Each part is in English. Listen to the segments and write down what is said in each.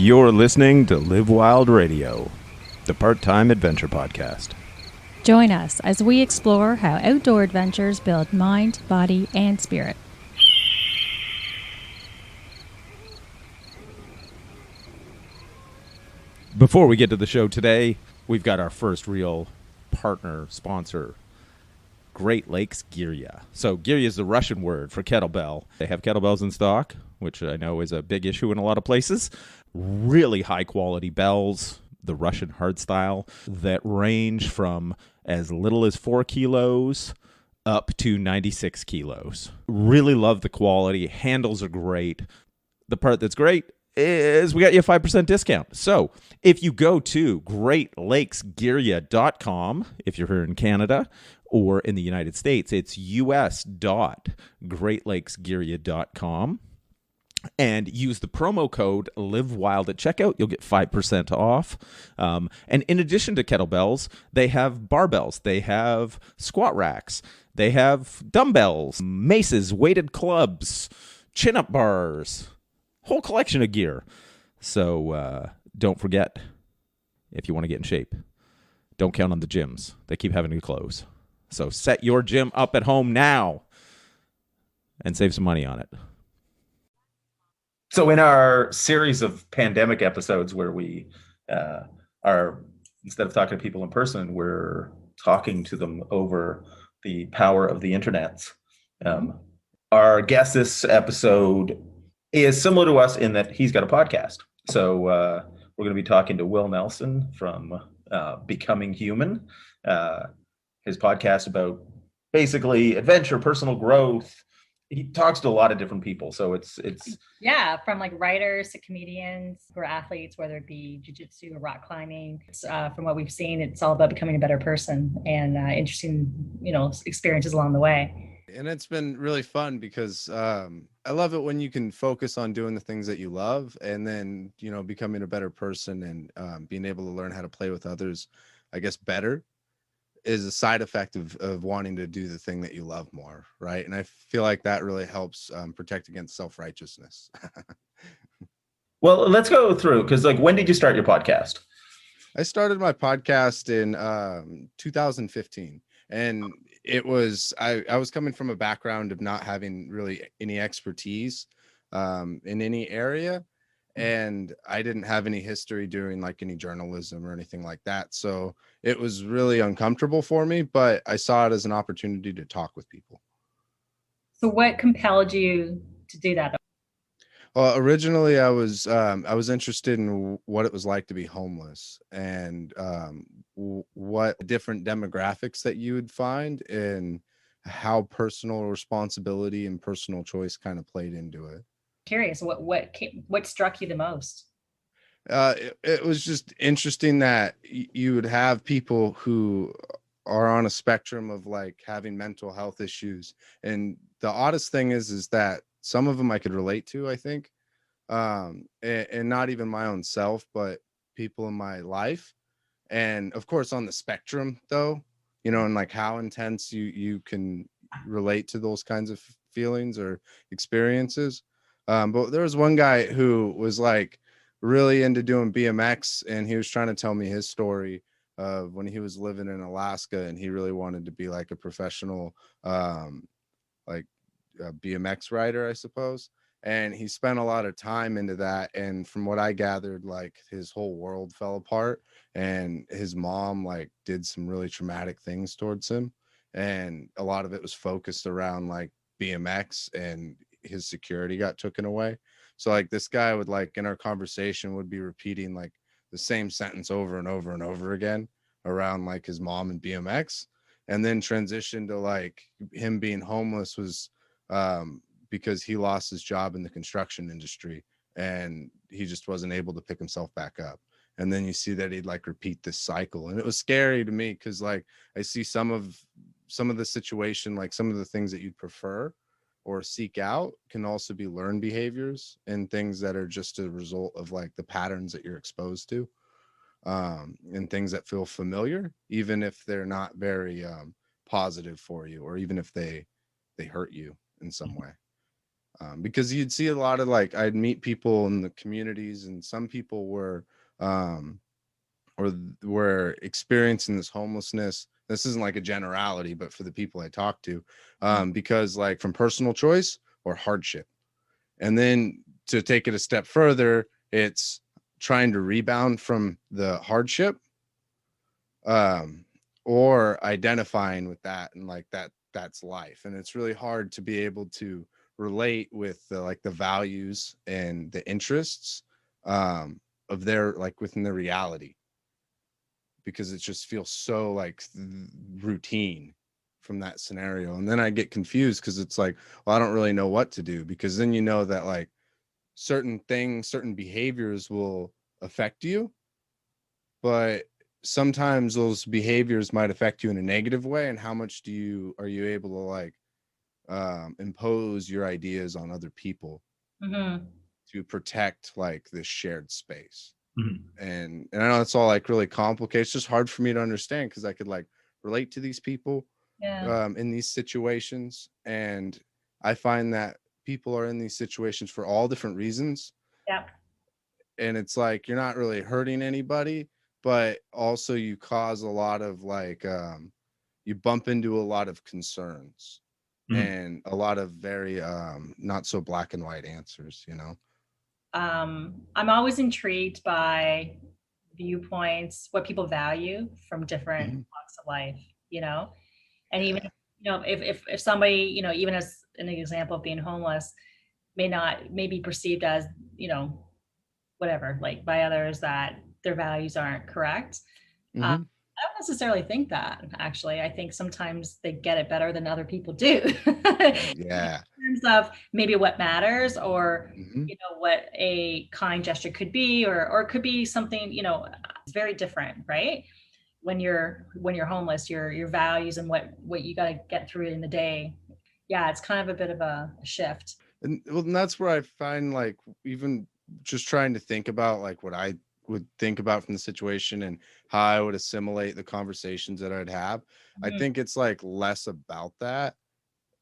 You're listening to Live Wild Radio, the part-time adventure podcast. Join us as we explore how outdoor adventures build mind, body, and spirit. Before we get to the show today, we've got our first real partner sponsor, Great Lakes Girya. So Girya is the Russian word for kettlebell. They have kettlebells in stock, which I know is a big issue in a lot of places. Really high quality bells, the Russian hard style, that range from as little as 4 kilos up to 96 kilos. Really love the quality. Handles are great. The part that's great is we got you a 5% discount. So if you go to greatlakesgirya.com, if you're here in Canada or in the United States, it's us.greatlakesgirya.com. And use the promo code LiveWild at checkout. You'll get 5% off. And in addition to kettlebells, they have barbells. They have squat racks. They have dumbbells, maces, weighted clubs, chin-up bars, whole collection of gear. So don't forget, if you want to get in shape, don't count on the gyms. They keep having to close. So set your gym up at home now and save some money on it. So in our series of pandemic episodes where we are, instead of talking to people in person, we're talking to them over the power of the internet. Our guest this episode is similar to us in that he's got a podcast. So we're going to be talking to Wil Nelson from Becoming Human, his podcast about basically adventure, personal growth. He talks to a lot of different people, so it's yeah, from like writers to comedians or athletes, whether it be jujitsu or rock climbing. From what we've seen, it's all about becoming a better person and interesting, experiences along the way. And it's been really fun because I love it when you can focus on doing the things that you love, and then becoming a better person and being able to learn how to play with others, I guess, better, is a side effect of wanting to do the thing that you love more, right? And I feel like that really helps protect against self-righteousness. Well, let's go through, because when did you start your podcast? I started my podcast in 2015, and it was I was coming from a background of not having really any expertise in any area. And I didn't have any history doing any journalism or anything like that. So it was really uncomfortable for me, but I saw it as an opportunity to talk with people. So what compelled you to do that? Well, originally I was interested in what it was like to be homeless and what different demographics that you would find and how personal responsibility and personal choice kind of played into it. Curious, what struck you the most? It was just interesting that you would have people who are on a spectrum of having mental health issues, and the oddest thing is that some of them I could relate to, I think, and not even my own self, but people in my life. And of course on the spectrum though, and how intense you can relate to those kinds of feelings or experiences. But there was one guy who was really into doing BMX, and he was trying to tell me his story of when he was living in Alaska, and he really wanted to be a professional, a BMX rider, I suppose. And he spent a lot of time into that. And from what I gathered, his whole world fell apart, and his mom did some really traumatic things towards him. And a lot of it was focused around BMX, and his security got taken away. So this guy would in our conversation would be repeating the same sentence over and over and over again around his mom and BMX, and then transition to him being homeless was because he lost his job in the construction industry, and he just wasn't able to pick himself back up. And then you see that he'd repeat this cycle, and it was scary to me because I see some of the situation, some of the things that you'd prefer or seek out can also be learned behaviors and things that are just a result of the patterns that you're exposed to, and things that feel familiar, even if they're not very positive for you, or even if they hurt you in some way. Because you'd see a lot of like, I'd meet people in the communities, and some people were or were experiencing this homelessness. This isn't like a generality, but for the people I talk to, because like from personal choice or hardship. And then to take it a step further, it's trying to rebound from the hardship, or identifying with that, and like that's life. And it's really hard to be able to relate with the, like the values and the interests of their, like within their reality, because it just feels so like routine from that scenario. And then I get confused because it's like, well, I don't really know what to do, because then you know that like certain things, certain behaviors will affect you, but sometimes those behaviors might affect you in a negative way. And how much are you able to like impose your ideas on other people to protect like this shared space? And I know it's all like really complicated. It's just hard for me to understand, because I could like relate to these people in these situations, and I find that people are in these situations for all different reasons. Yeah. And it's like you're not really hurting anybody, but also you cause a lot of like you bump into a lot of concerns and a lot of very not so black and white answers, you know. I'm always intrigued by viewpoints, what people value from different walks of life, you know, and even, you know, if somebody, you know, even as an example of being homeless, may be perceived as, you know, whatever, like by others, that their values aren't correct. I don't necessarily think that, actually. I think sometimes they get it better than other people do. Yeah. In terms of maybe what matters, or Mhm. you know, what a kind gesture could be, or it could be something, you know, it's very different, right? When you're homeless, your values and what you got to get through in the day. Yeah, it's kind of a bit of a shift. And well, and that's where I find like, even just trying to think about like what I would think about from the situation and how I would assimilate the conversations that I'd have. I Mhm. think it's like less about that,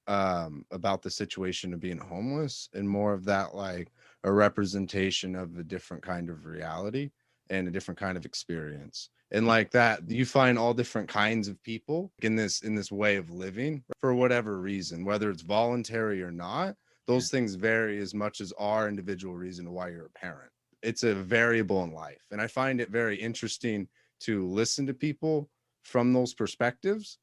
about the situation of being homeless, and more of that like a representation of a different kind of reality and a different kind of experience. And like that, you find all different kinds of people in this way of living for whatever reason, whether it's voluntary or not. Those things vary as much as our individual reason why you're a parent. It's a variable in life, and I find it very interesting to listen to people from those perspectives.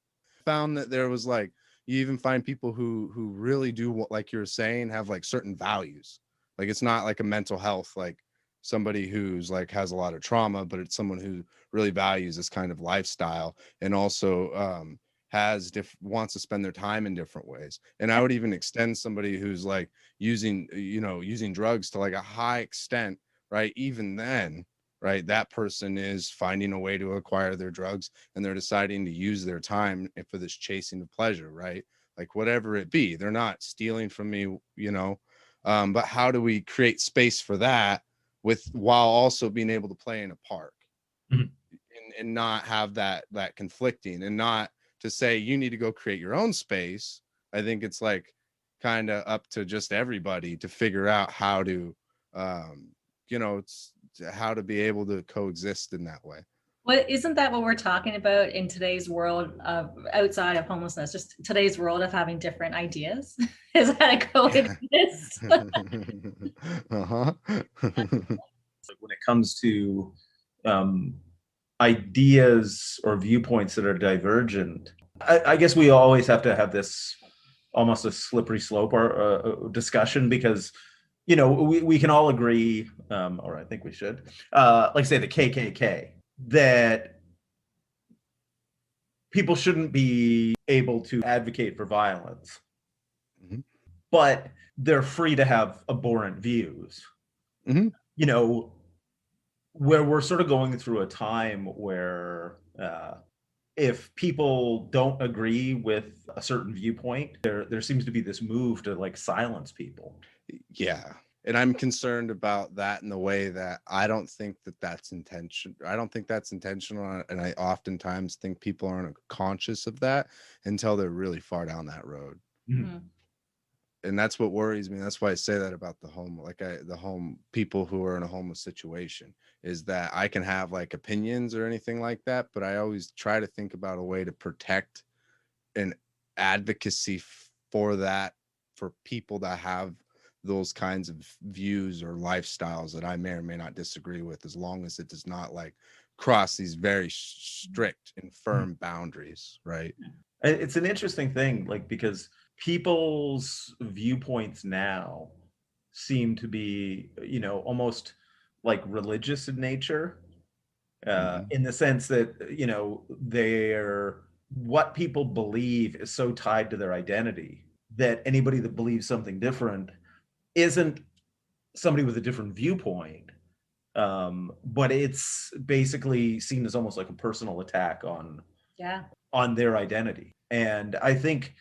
Found that there was like, you even find people who really do what, like you're saying, have like certain values. Like it's not like a mental health, like somebody who's like has a lot of trauma, but it's someone who really values this kind of lifestyle, and also wants to spend their time in different ways. And I would even extend somebody who's like using drugs to like a high extent, right? Even then, right, that person is finding a way to acquire their drugs, and they're deciding to use their time for this chasing of pleasure, right? Like whatever it be, they're not stealing from me, you know. But how do we create space for that while also being able to play in a park, and not have that conflicting, and not to say you need to go create your own space. I think it's like kind of up to just everybody to figure out how to it's how to be able to coexist in that way. Well, isn't that what we're talking about in today's world of outside of homelessness? Just today's world of having different ideas. Is that a coexist? Uh-huh. When it comes to um, ideas or viewpoints that are divergent, I guess we always have to have this almost a slippery slope or discussion, because we can all agree, or I think we should, like say the KKK, that people shouldn't be able to advocate for violence, but they're free to have abhorrent views. Where we're sort of going through a time where if people don't agree with a certain viewpoint, there seems to be this move to like silence people. Yeah. And I'm concerned about that in the way that I don't think that's intentional. I don't think that's intentional. And I oftentimes think people aren't conscious of that until they're really far down that road. Mm-hmm. And that's what worries me. That's why I say that about the home people who are in a homeless situation, is that I can have like opinions or anything like that, but I always try to think about a way to protect an advocacy for that, for people that have those kinds of views or lifestyles that I may or may not disagree with, as long as it does not like cross these very strict and firm boundaries, right? It's an interesting thing, like, because people's viewpoints now seem to be, almost like religious in nature, Mhm. in the sense that, they're what people believe is so tied to their identity that anybody that believes something different isn't somebody with a different viewpoint, but it's basically seen as almost like a personal attack Yeah. on their identity. And I think,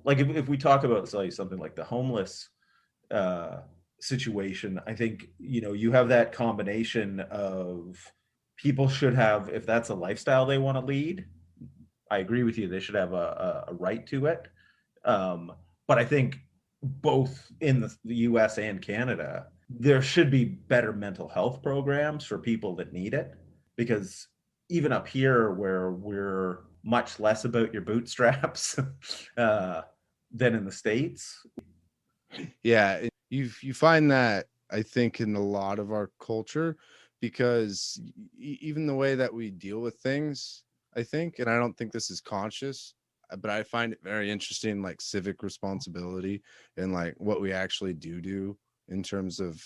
like if we talk about, say, something like the homeless uh, situation, I think, you have that combination of people should have, if that's a lifestyle they want to lead, I agree with you, they should have a right to it. But I think both in the US and Canada, there should be better mental health programs for people that need it. Because even up here, where we're much less about your bootstraps uh, than in the States. Yeah, you find that, I think, in a lot of our culture, because even the way that we deal with things, I think, and I don't think this is conscious, but I find it very interesting, like civic responsibility and like what we actually do in terms of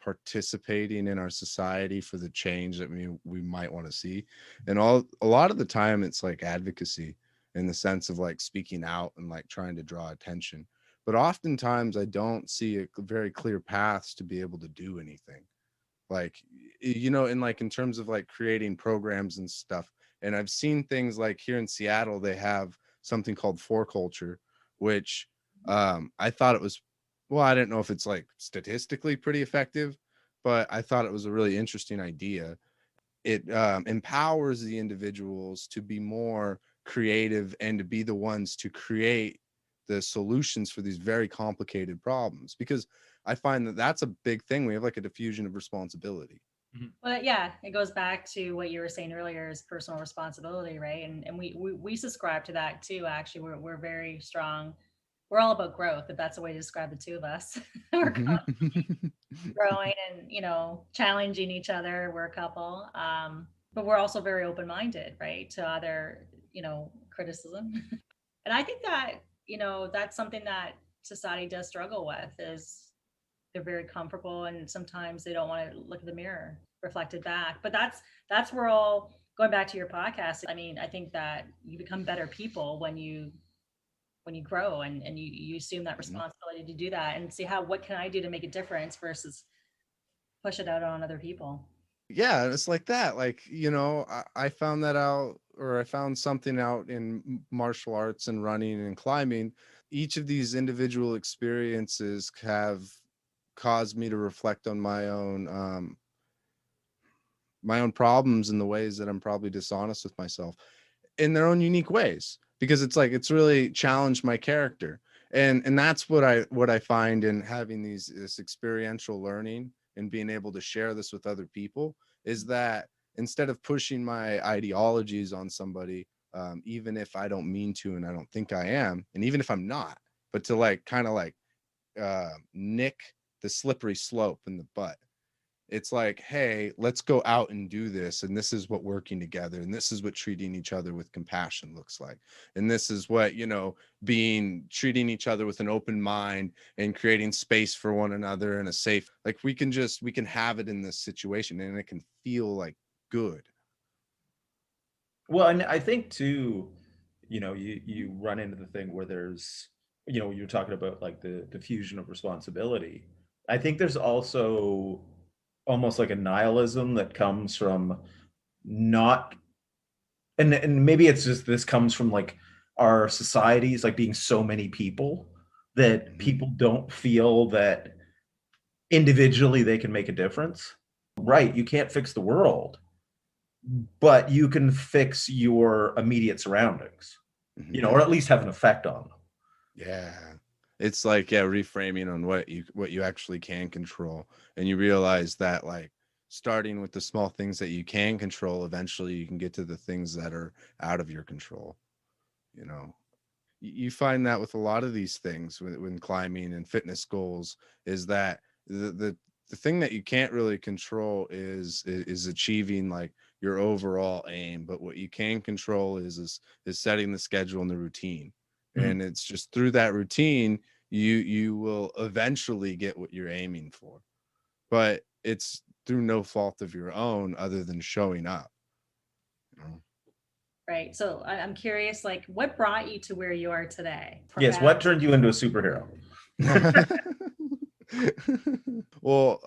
participating in our society for the change that we might want to see. And a lot of the time it's like advocacy, in the sense of like speaking out and like trying to draw attention, but oftentimes I don't see a very clear paths to be able to do anything. Like, in like in terms of like creating programs and stuff. And I've seen things like here in Seattle, they have something called For Culture, which I thought it was, well, I didn't know if it's like statistically pretty effective, but I thought it was a really interesting idea. It empowers the individuals to be more creative and to be the ones to create the solutions for these very complicated problems, because I find that that's a big thing. We have like a diffusion of responsibility. Well, yeah, it goes back to what you were saying earlier, is personal responsibility, right? And we subscribe to that too. Actually, we're very strong. We're all about growth, if that's a way to describe the two of us. We're growing and, challenging each other. We're a couple. But we're also very open-minded, right, to other, criticism. And I think that, that's something that society does struggle with, is they're very comfortable and sometimes they don't want to look at the mirror reflected back. But that's where all, going back to your podcast, I mean, I think that you become better people when you grow, and you assume that responsibility to do that and see what can I do to make a difference versus push it out on other people. Yeah, it's like that. Like, I found that out, or I found something out in martial arts and running and climbing. Each of these individual experiences have caused me to reflect on my own problems in the ways that I'm probably dishonest with myself in their own unique ways, because it's like it's really challenged my character. And that's what I find in having this experiential learning and being able to share this with other people, is that instead of pushing my ideologies on somebody, even if I don't mean to and I don't think I am, and even if I'm not, but to like kind of like nick the slippery slope in the butt. It's like, hey, let's go out and do this, and this is what working together, and this is what treating each other with compassion looks like, and this is what, treating each other with an open mind and creating space for one another and a safe, like we can have it in this situation and it can feel like good. Well, and I think too, you run into the thing where there's, you're talking about like the diffusion of responsibility. I think there's also almost like a nihilism that comes from not, and maybe it's just, this comes from like our societies, like being so many people, that Mhm. people don't feel that individually they can make a difference. Right, you can't fix the world, but you can fix your immediate surroundings, Mhm. or at least have an effect on them. Yeah. it's like, yeah, reframing on what you actually can control. And you realize that, like, starting with the small things that you can control, eventually you can get to the things that are out of your control. You know, you find that with a lot of these things when climbing and fitness goals, is that the thing that you can't really control is achieving like your overall aim, but what you can control is setting the schedule and the routine. Mhm. And it's just through that routine you will eventually get what you're aiming for, but it's through no fault of your own other than showing up, you know? Right. So I'm curious, like, what brought you to where you are today? Yes, what turned you into a superhero? Well,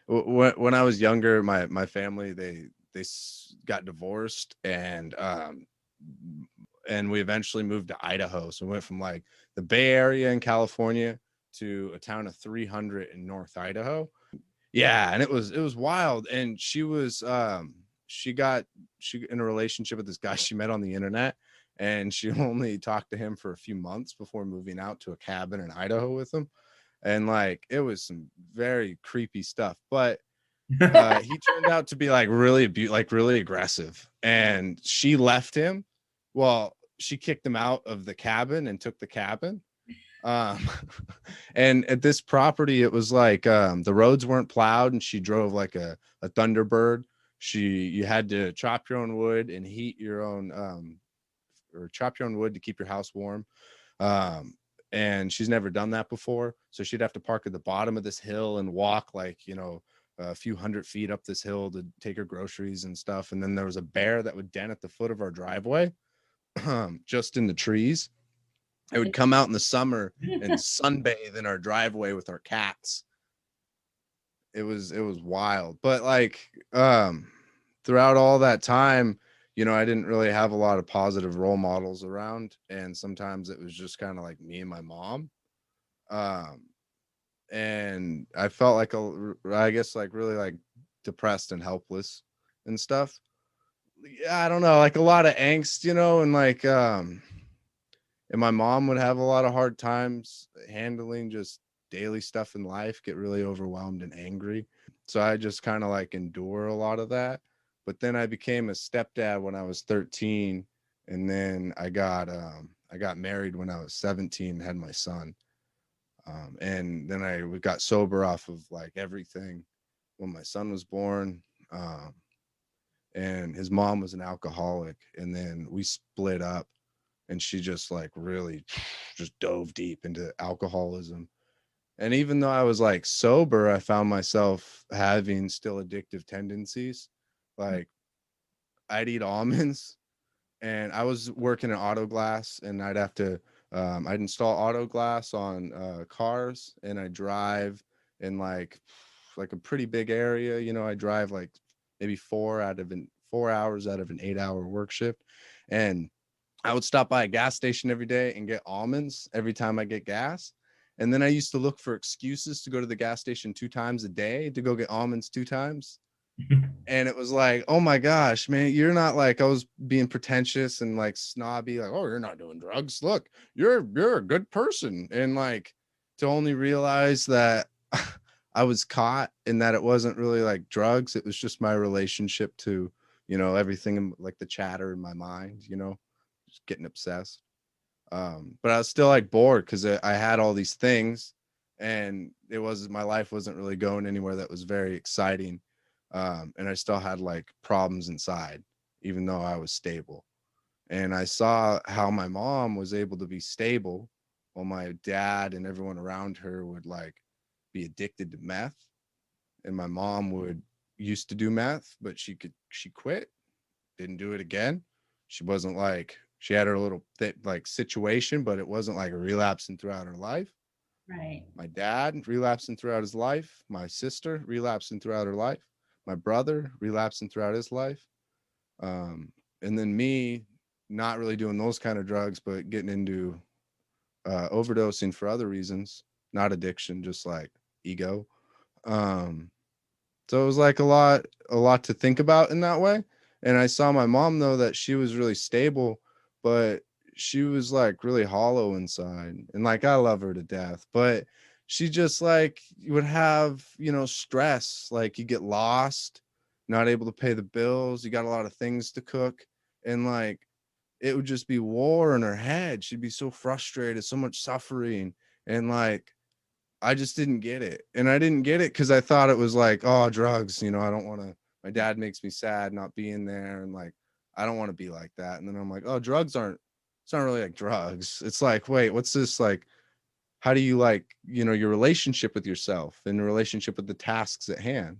when I was younger, my family, they got divorced, and we eventually moved to Idaho. So we went from like the Bay Area in California to a town of 300 in North Idaho. Yeah, and it was wild. And she got in a relationship with this guy she met on the internet, and she only talked to him for a few months before moving out to a cabin in Idaho with him. And like, it was some very creepy stuff, but he turned out to be like really aggressive, and she left him. Well, she kicked him out of the cabin and took the cabin. um and at this property, it was like, the roads weren't plowed, and she drove like a Thunderbird. You had to chop your own wood and heat your own, or chop your own wood to keep your house warm. um and she's never done that before, so she'd have to park at the bottom of this hill and walk, like, a few 100 feet up this hill to take her groceries and stuff. And then there was a bear that would den at the foot of our driveway, just in the trees. It would come out in the summer and sunbathe in our driveway with our cats. It was wild. But like, throughout all that time, I didn't really have a lot of positive role models around, and sometimes it was just kind of like me and my mom. um and I felt like, I guess, like really like depressed and helpless and stuff. Yeah, I don't know, like a lot of angst, and like, and my mom would have a lot of hard times handling just daily stuff in life, get really overwhelmed and angry. So I just kind of like endure a lot of that. But then I became a stepdad when I was 13, and then I got married when I was 17 and had my son. And then we got sober off of like everything when my son was born. And his mom was an alcoholic, and then we split up, and she just like really just dove deep into alcoholism. And even though I was like sober, I found myself having still addictive tendencies. Like, I'd eat almonds, and I was working in auto glass, and I'd have to, I'd install auto glass on cars, and I drive in like a pretty big area. I drive like maybe 4 hours out of an 8-hour work shift. And I would stop by a gas station every day and get almonds every time I get gas. And then I used to look for excuses to go to the gas station 2 times a day to go get almonds 2 times. And it was like, oh my gosh, man, you're not like, I was being pretentious and like snobby, like, oh, you're not doing drugs. Look, you're a good person. And like, to only realize that I was caught, and that it wasn't really like drugs. It was just my relationship to, everything, like the chatter in my mind, just getting obsessed. But I was still like bored because I had all these things, and my life wasn't really going anywhere that was very exciting. And I still had like problems inside, even though I was stable. And I saw how my mom was able to be stable while my dad and everyone around her would like be addicted to meth. And my mom would used to do meth, but she quit, didn't do it again. She had her little like situation, but it wasn't like relapsing throughout her life. Right. My dad relapsing throughout his life, my sister relapsing throughout her life, my brother relapsing throughout his life. And then me not really doing those kind of drugs, but getting into overdosing for other reasons, not addiction, just like ego. Um, so it was like a lot to think about in that way. And I saw my mom, though, that she was really stable, but she was like really hollow inside, and like I love her to death, but she just like would have, stress, like you get lost, not able to pay the bills, you got a lot of things to cook, and like it would just be war in her head. She'd be so frustrated, so much suffering, and like I just didn't get it. And I didn't get it because I thought it was like, oh, drugs, I don't want to, my dad makes me sad not being there. And like, I don't want to be like that. And then I'm like, oh, it's not really like drugs. It's like, wait, what's this like? How do you like, your relationship with yourself and the relationship with the tasks at hand?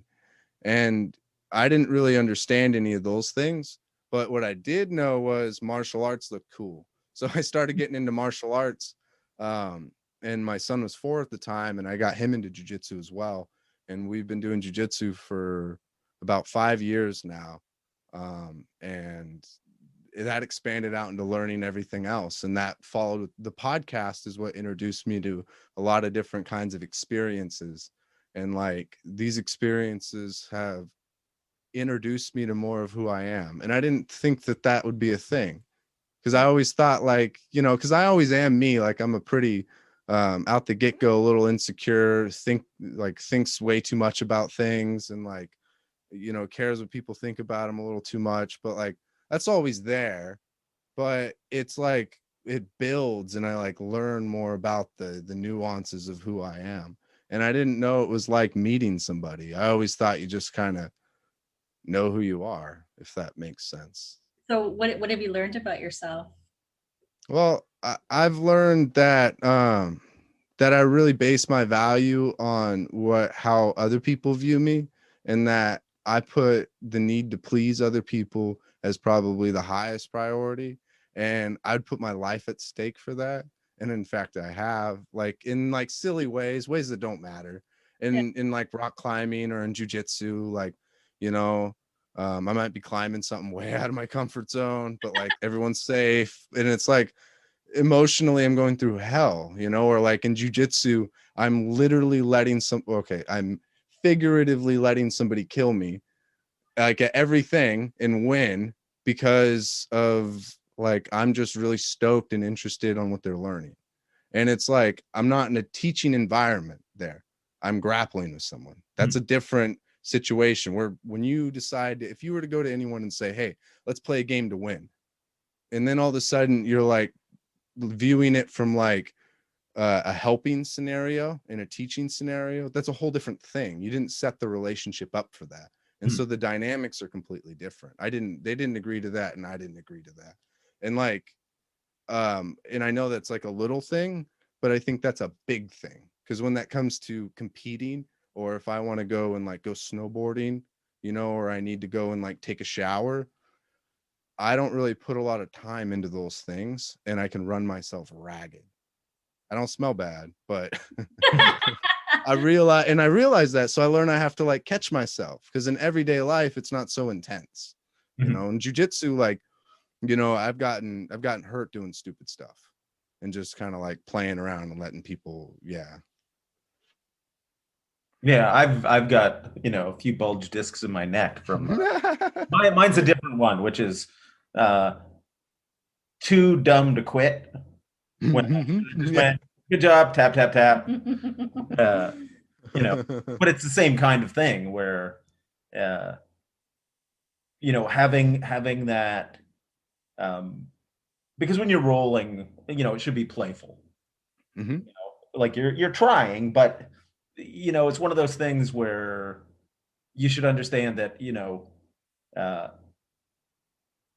And I didn't really understand any of those things. But what I did know was martial arts looked cool. So I started getting into martial arts. And my son was 4 at the time, and I got him into jujitsu as well. And we've been doing jujitsu for about 5 years now. And that expanded out into learning everything else. And that followed the podcast is what introduced me to a lot of different kinds of experiences. And like these experiences have introduced me to more of who I am. And I didn't think that that would be a thing, because I always thought like, because I always am me. Like I'm a pretty out the get-go, a little insecure, thinks way too much about things, and like, cares what people think about him a little too much. But like that's always there. But it's like it builds, and I like learn more about the nuances of who I am. And I didn't know it was like meeting somebody. I always thought you just kind of know who you are, if that makes sense. So what have you learned about yourself? Well, I've learned that that I really base my value on how other people view me, and that I put the need to please other people as probably the highest priority, and I'd put my life at stake for that. And in fact, I have, like in like silly ways that don't matter, in like rock climbing or in jujitsu, like, I might be climbing something way out of my comfort zone, but like everyone's safe, and it's like emotionally I'm going through hell, or like in jujitsu, I'm literally I'm figuratively letting somebody kill me, like at everything, and win, because of like I'm just really stoked and interested on what they're learning. And it's like I'm not in a teaching environment there. I'm grappling with someone. That's a different situation, where when you decide, if you were to go to anyone and say, hey, let's play a game to win, and then all of a sudden you're like viewing it from like a helping scenario and a teaching scenario, that's a whole different thing. You didn't set the relationship up for that. And so the dynamics are completely different. They didn't agree to that, and I didn't agree to that. And like and I know that's like a little thing, but I think that's a big thing, because when that comes to competing, or if I want to go and like go snowboarding, or I need to go and like take a shower, I don't really put a lot of time into those things, and I can run myself ragged. I don't smell bad, but I realize that. So I learn I have to like catch myself, because in everyday life, it's not so intense, in jujitsu, like, I've gotten hurt doing stupid stuff, and just kind of like playing around and letting people, Yeah, I've got a few bulge discs in my neck from mine's a different one, which is too dumb to quit. When just went, good job, tap tap tap. But it's the same kind of thing where having that, because when you're rolling, it should be playful. Like you're trying, but it's one of those things where you should understand that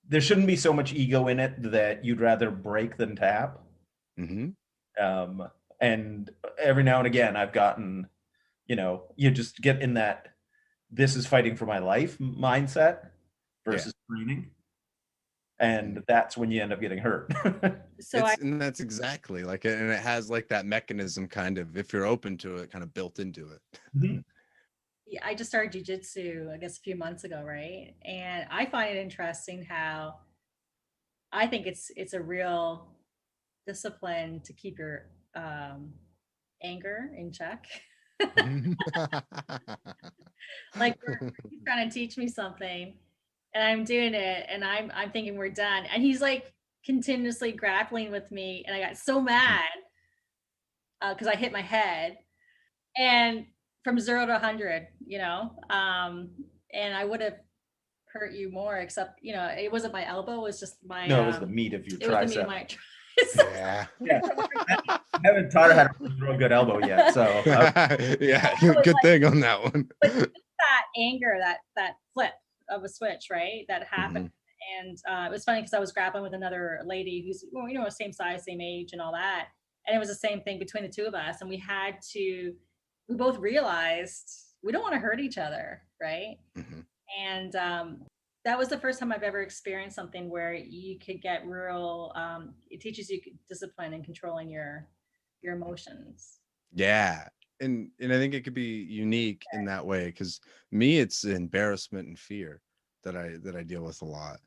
there shouldn't be so much ego in it that you'd rather break than tap. And every now and again, I've gotten, you just get in that this is fighting for my life mindset versus training. And that's when you end up getting hurt. And that's exactly like it. And it has like that mechanism kind of, if you're open to it, kind of built into it. Yeah, I just started jujitsu, I guess, a few months ago, right? And I find it interesting how I think it's a real discipline to keep your anger in check. Like he's trying to teach me something, and I'm doing it, and I'm thinking we're done, and he's like continuously grappling with me, and I got so mad because I hit my head, and from 0 to 100, and I would have hurt you more, except it wasn't my elbow, it was just my No, it was the meat of your it was the meat of tricep. my tricep. Yeah. Yeah. I haven't taught her how to throw a good elbow yet, so Yeah, good thing on that one. But just that anger, that flip of a switch, right? That happened. And it was funny because I was grappling with another lady who's, same size, same age and all that. And it was the same thing between the two of us. And we both realized we don't want to hurt each other, right? And that was the first time I've ever experienced something where you could get real, it teaches you discipline and controlling your emotions. Yeah. And I think it could be unique in that way, because me, it's embarrassment and fear that I deal with a lot.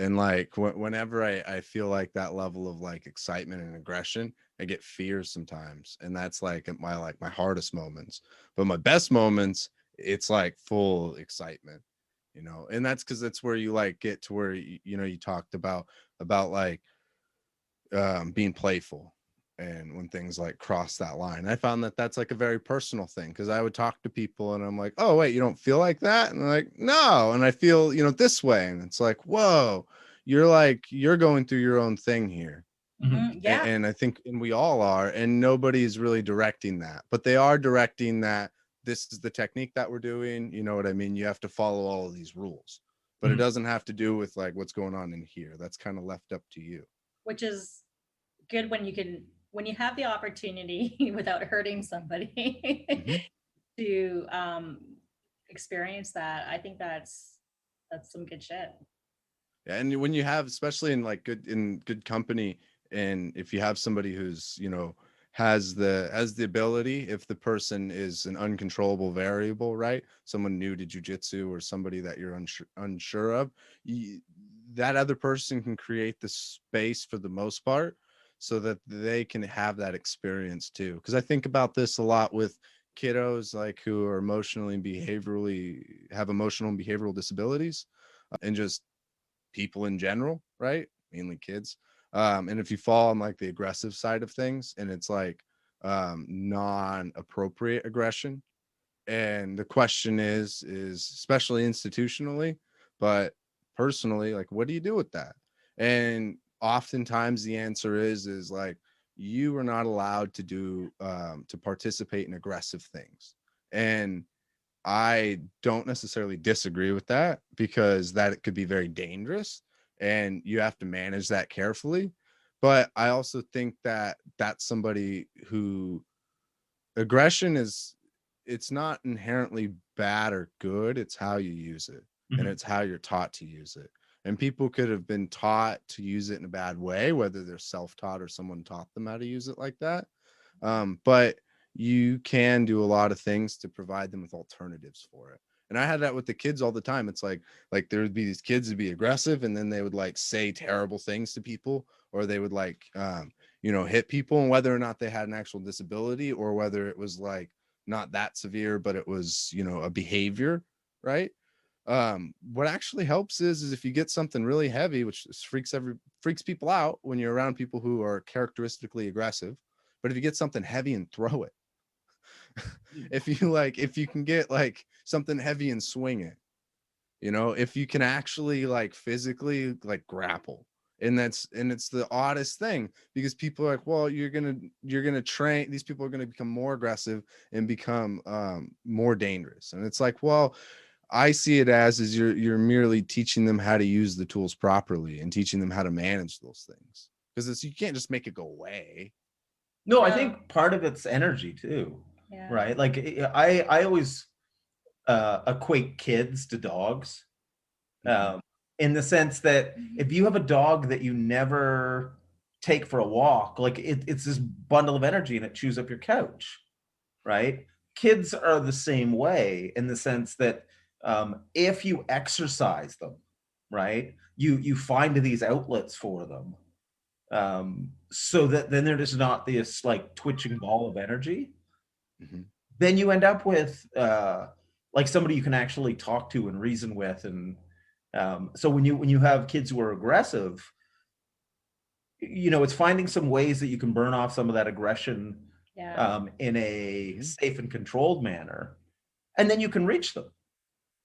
And like whenever I feel like that level of like excitement and aggression, I get fear sometimes, and that's like my hardest moments. But my best moments, it's like full excitement, and that's because that's where you like get to where you talked about like being playful, and when things like cross that line. I found that that's like a very personal thing, because I would talk to people and I'm like, oh wait, you don't feel like that? And they're like, no, and I feel this way. And it's like, whoa, you're going through your own thing here. Yeah. And I think, and we all are, and nobody's really directing that, but they are directing that this is the technique that we're doing. You know what I mean? You have to follow all of these rules, but it doesn't have to do with like what's going on in here. That's kind of left up to you. Which is good when you have the opportunity without hurting somebody to experience that. I think that's some good shit. Yeah, and when you have, especially in like good company, and if you have somebody who's has the ability, if the person is an uncontrollable variable, right? Someone new to jujitsu or somebody that you're unsure of, that other person can create the space for the most part so that they can have that experience too. Because I think about this a lot with kiddos like who are emotional and behavioral disabilities, and just people in general, right? Mainly kids. And if you fall on like the aggressive side of things, and it's like non-appropriate aggression, and the question is especially institutionally, but personally, like, what do you do with that? And oftentimes the answer is like, you are not allowed to do to participate in aggressive things. And I don't necessarily disagree with that, because that it could be very dangerous and you have to manage that carefully. But I also think that that's somebody who aggression it's not inherently bad or good. It's how you use it, and it's how you're taught to use it. And people could have been taught to use it in a bad way, whether they're self-taught or someone taught them how to use it like that. But you can do a lot of things to provide them with alternatives for it. And I had that with the kids all the time. It's like there would be these kids to be aggressive, and then they would like say terrible things to people, or they would like hit people, and whether or not they had an actual disability, or whether it was like not that severe, but it was a behavior, right? What actually helps is if you get something really heavy, which freaks people out when you're around people who are characteristically aggressive. But if you get something heavy and throw it, if you can get like something heavy and swing it, if you can actually like physically like grapple. And it's the oddest thing, because people are like, well, you're gonna train, these people are gonna become more aggressive and become more dangerous. And it's like, well, I see it as you're merely teaching them how to use the tools properly and teaching them how to manage those things, because you can't just make it go away. No, I think part of it's energy too, right? Like I always equate kids to dogs, in the sense that if you have a dog that you never take for a walk, like it's this bundle of energy and it chews up your couch, right? Kids are the same way, in the sense that if you exercise them, right, you find these outlets for them, so that then they're just not this like twitching ball of energy. Then you end up with like somebody you can actually talk to and reason with. And so when you have kids who are aggressive, it's finding some ways that you can burn off some of that aggression Yeah. in a safe and controlled manner, and then you can reach them,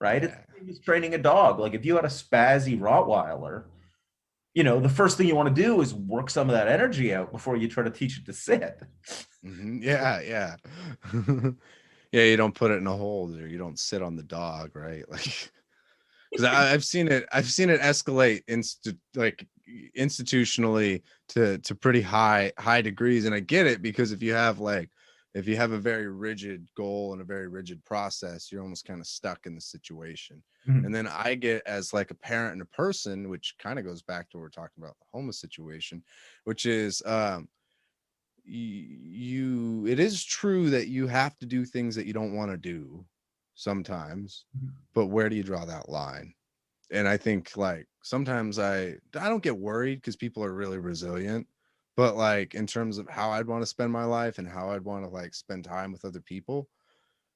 right? It's Yeah. the same as training a dog. Like if you had a spazzy Rottweiler, the first thing you want to do is work some of that energy out before you try to teach it to sit. Yeah, yeah. Yeah, you don't put it in a hold, or you don't sit on the dog, right? Like, because I've seen it escalate institutionally to pretty high degrees. And I get it, because if you have a very rigid goal and a very rigid process, you're almost kind of stuck in the situation. Mhm. And then I get, as like a parent and a person, which kind of goes back to what we're talking about, the homeless situation, which is it is true that you have to do things that you don't want to do sometimes, but where do you draw that line? And I think, like, sometimes I don't get worried, because people are really resilient, but like in terms of how I'd want to spend my life and how I'd want to like spend time with other people,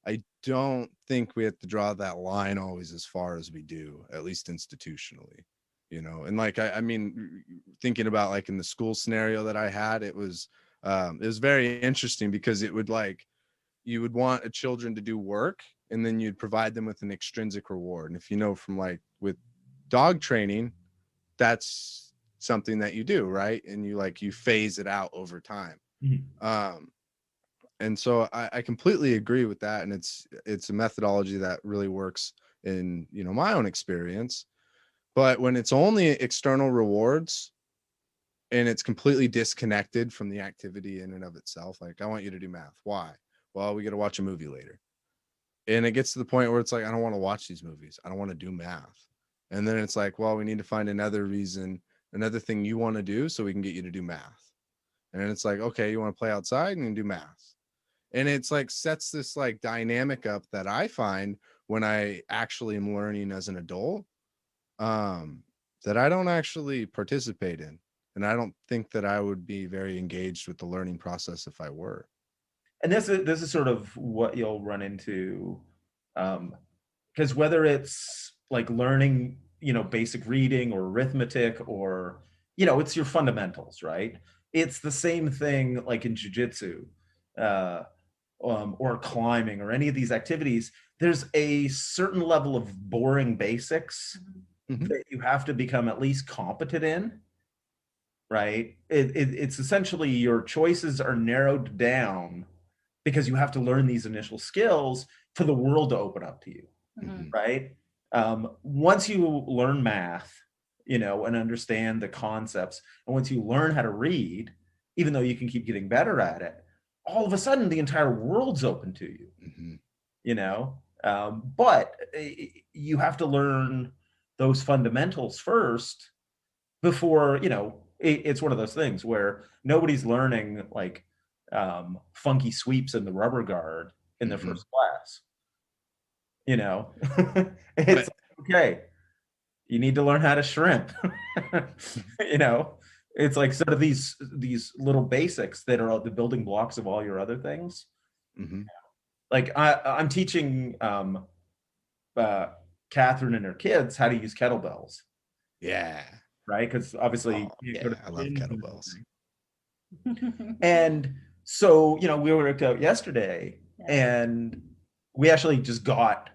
I don't think we have to draw that line always as far as we do, at least institutionally, and like I mean, thinking about like in the school scenario that I had, it was very interesting, because it would, like, you would want a children to do work, and then you'd provide them with an extrinsic reward. And if from like with dog training, that's something that you do, right? And you phase it out over time. And so I completely agree with that. And it's a methodology that really works in, my own experience. But when it's only external rewards and it's completely disconnected from the activity in and of itself, like, I want you to do math. Why? Well, we got to watch a movie later. And it gets to the point where it's like, I don't want to watch these movies. I don't want to do math. And then it's like, well, we need to find another reason, another thing you want to do, so we can get you to do math. And it's like, okay, you want to play outside and do math. And it's like sets this like dynamic up that I find when I actually am learning as an adult, that I don't actually participate in. And I don't think that I would be very engaged with the learning process if I were. And this is sort of what you'll run into, because whether it's like learning, basic reading or arithmetic, or it's your fundamentals, right? It's the same thing like in jujitsu, or climbing, or any of these activities. There's a certain level of boring basics that you have to become at least competent in, right? It's essentially your choices are narrowed down because you have to learn these initial skills for the world to open up to you, right? Once you learn math, and understand the concepts, and once you learn how to read, even though you can keep getting better at it, all of a sudden the entire world's open to you, but you have to learn those fundamentals first before, it's one of those things where nobody's learning like funky sweeps in the rubber guard in their first class. It's okay. You need to learn how to shrimp. It's like sort of these little basics that are the building blocks of all your other things. Like I'm teaching Catherine and her kids how to use kettlebells. Yeah. Right, because obviously I love kettlebells. And so we worked out yesterday, and we actually just got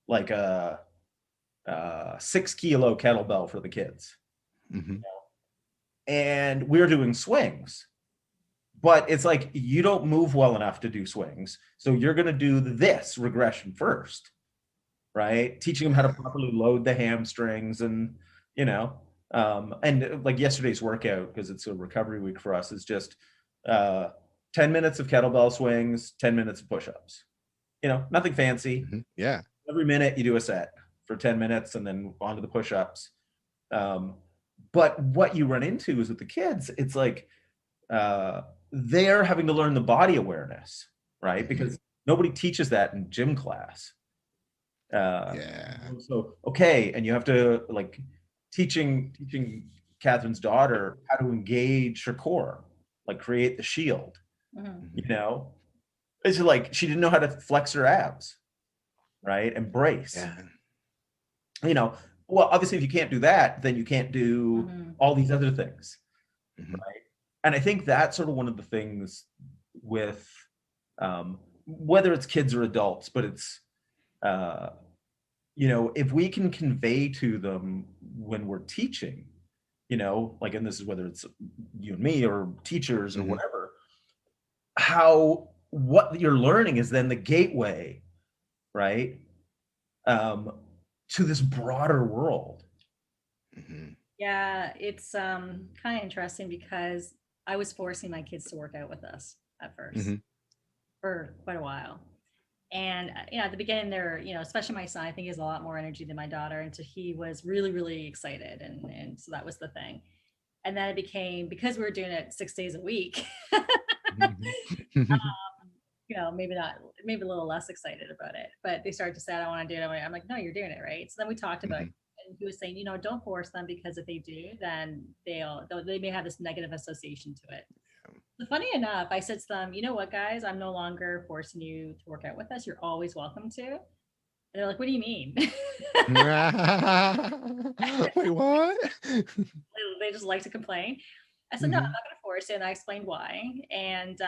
like a 6-kilo kettlebell for the kids, and we're doing swings, but it's like you don't move well enough to do swings, so you're going to do this regression first, right? Teaching them how to properly load the hamstrings, and and like yesterday's workout, because it's a recovery week for us, is just 10 minutes of kettlebell swings, 10 minutes of push-ups. Nothing fancy. Yeah. Every minute you do a set for 10 minutes, and then on to the push-ups. But what you run into is with the kids, it's like they're having to learn the body awareness, right? Because nobody teaches that in gym class. So, okay, and you have to like teaching Catherine's daughter how to engage her core, like create the shield. It's like she didn't know how to flex her abs, right, and brace. Well, obviously if you can't do that, then you can't do all these other things. right? And I think that's sort of one of the things with whether it's kids or adults, but it's if we can convey to them when we're teaching, like, and this is whether it's you and me or teachers or whatever, how what you're learning is then the gateway, right, to this broader world. Yeah, it's kind of interesting because I was forcing my kids to work out with us at first for quite a while. And at the beginning, they're, especially my son, I think he has a lot more energy than my daughter, and so he was really, really excited, and so that was the thing. And then it became, because we were doing it 6 days a week, maybe not, maybe a little less excited about it, but they started to say, I don't want to do it. I'm like, no, you're doing it, right? So then we talked about it, and he was saying, don't force them, because if they do, then they may have this negative association to it. So funny enough, I said to them, you know what, guys, I'm no longer forcing you to work out with us. You're always welcome to. And they're like, what do you mean? Wait, what? They just like to complain. I said, no, I'm not going to force it. And I explained why. And,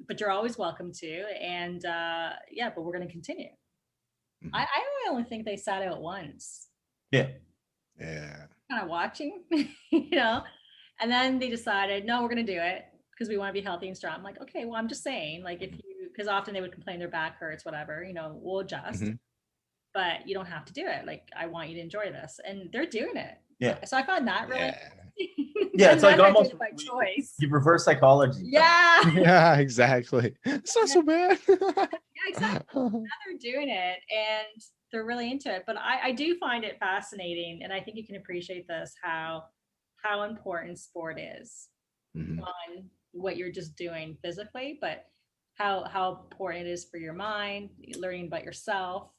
but you're always welcome to. And but we're going to continue. I only think they sat out once. Yeah. Kind of watching, and then they decided, no, we're going to do it because we want to be healthy and strong. I'm like, okay, well, I'm just saying, like, because often they would complain their back hurts, whatever, we'll adjust, but you don't have to do it. Like, I want you to enjoy this. And they're doing it. Yeah. So I found that really yeah, it's like almost by choice. You reverse psychology. Yeah. Yeah, exactly. It's not so bad. Yeah, exactly. Now they're doing it and they're really into it. But I do find it fascinating, and I think you can appreciate this, how important sport is on what you're just doing physically, but how important it is for your mind, learning about yourself,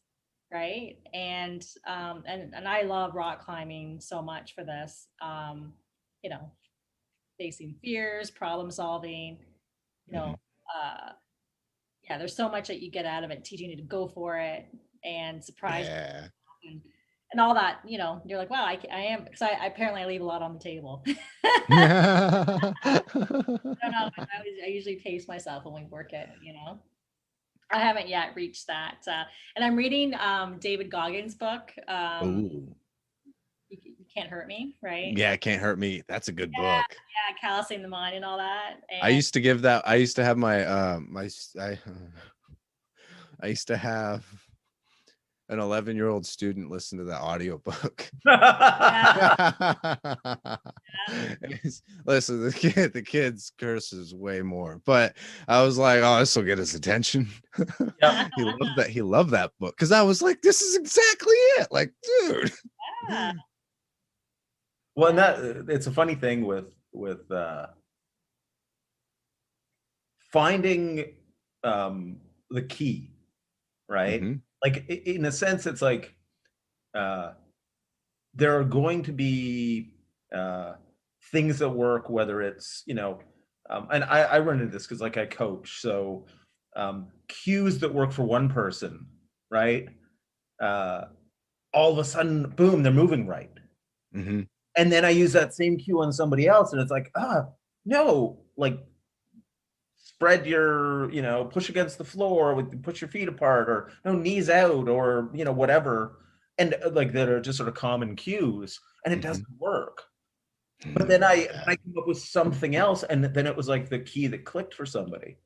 right? And I love rock climbing so much for this. Facing fears, problem solving, there's so much that you get out of it, teaching you to go for it and surprise and all that. You're like, wow, I am, because I apparently leave a lot on the table. I don't know, I usually pace myself when we work it. I haven't yet reached that, and I'm reading David Goggins' book. You Can't Hurt Me, right? Yeah, Can't Hurt Me. That's a good book. Yeah, callousing the mind and all that. And I used to have my I used to have an 11-year-old student listen to the audiobook. Listen, the kid's curses way more, but I was like, oh, this will get his attention. He loved that book, because I was like, this is exactly it. Like, dude. Yeah. Well, and that it's a funny thing with finding the key, right? Like, in a sense, it's like there are going to be things that work, whether it's and I run into this because, like, I coach, so cues that work for one person, right? All of a sudden, boom, they're moving right. And then I use that same cue on somebody else, and it's like, no, like, spread your, push against the floor, push your feet apart, or no, knees out, or, whatever. And like, that are just sort of common cues, and it doesn't work. But then I came up with something else, and then it was like the key that clicked for somebody,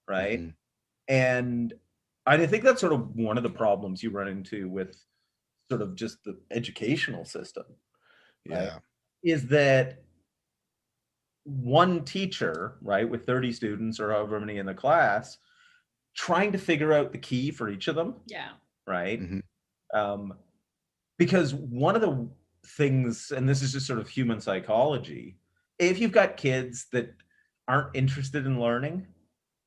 right? And I think that's sort of one of the problems you run into with sort of just the educational system. Right? Is that one teacher, right, with 30 students or however many in the class, trying to figure out the key for each of them. Yeah. Right. Because one of the things, and this is just sort of human psychology, if you've got kids that aren't interested in learning,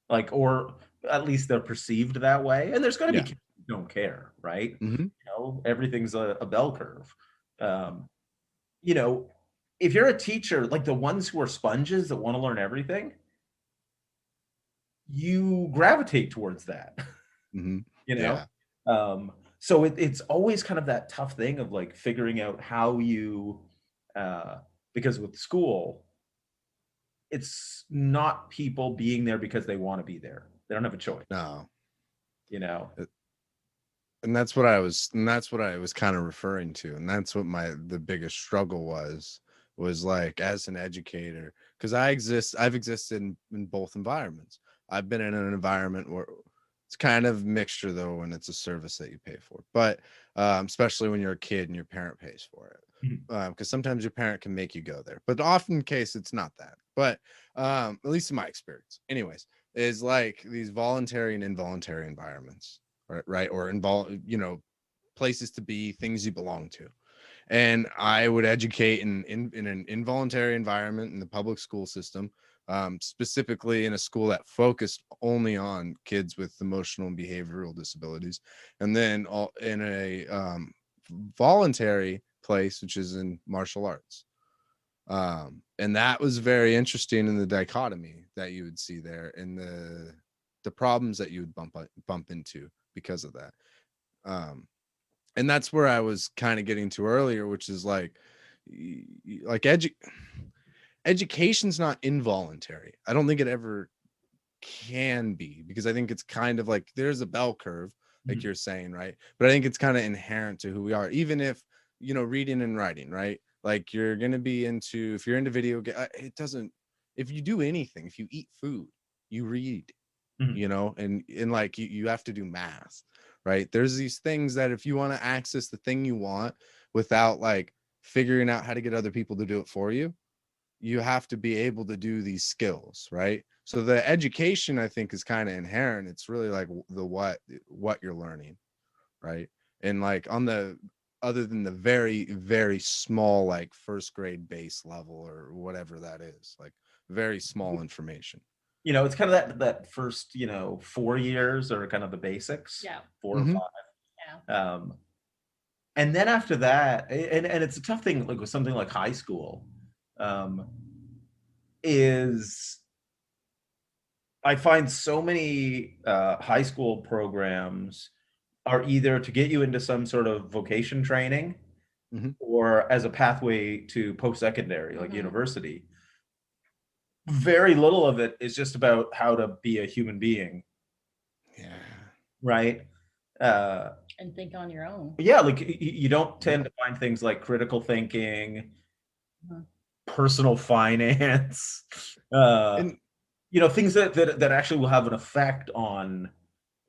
like, or at least they're perceived that way, and there's going to be kids who don't care, right? Everything's a bell curve. If you're a teacher, like the ones who are sponges that want to learn everything, you gravitate towards that. So it's always kind of that tough thing of like figuring out how you because with school, it's not people being there because they want to be there. They don't have a choice. No. You know. And that's what I was kind of referring to. And that's what the biggest struggle was like, as an educator, because I've existed in both environments. I've been in an environment where it's kind of mixture, though, when it's a service that you pay for, but especially when you're a kid and your parent pays for it. Because sometimes your parent can make you go there, but often in case it's not that. But at least in my experience, anyways, is like these voluntary and involuntary environments, right? Or places to be, things you belong to. And I would educate in an involuntary environment in the public school system, specifically in a school that focused only on kids with emotional and behavioral disabilities, and then in a voluntary place, which is in martial arts. And that was very interesting in the dichotomy that you would see there, and the problems that you would bump into because of that. And that's where I was kind of getting to earlier, which is like education's not involuntary. I don't think it ever can be, because I think it's kind of like there's a bell curve, like you're saying, right? But I think it's kind of inherent to who we are, even if, reading and writing, right? Like you're going to be into, if you're into video game, it doesn't, if you do anything, if you eat food, you read, and like you have to do math, right? There's these things that if you want to access the thing you want without like figuring out how to get other people to do it for you, you have to be able to do these skills, right? So the education, I think, is kind of inherent. It's really like the what you're learning, right? And like other than the very, very small, like first grade base level or whatever that is, like very small information. It's kind of that first 4 years are kind of the basics. Yeah. 4 or 5. Yeah. And then after that, and it's a tough thing, like with something like high school, is I find so many high school programs are either to get you into some sort of vocation training or as a pathway to post-secondary, like university. Very little of it is just about how to be a human being. Yeah. Right. And think on your own. Yeah, like you don't tend to find things like critical thinking, personal finance, things that actually will have an effect on,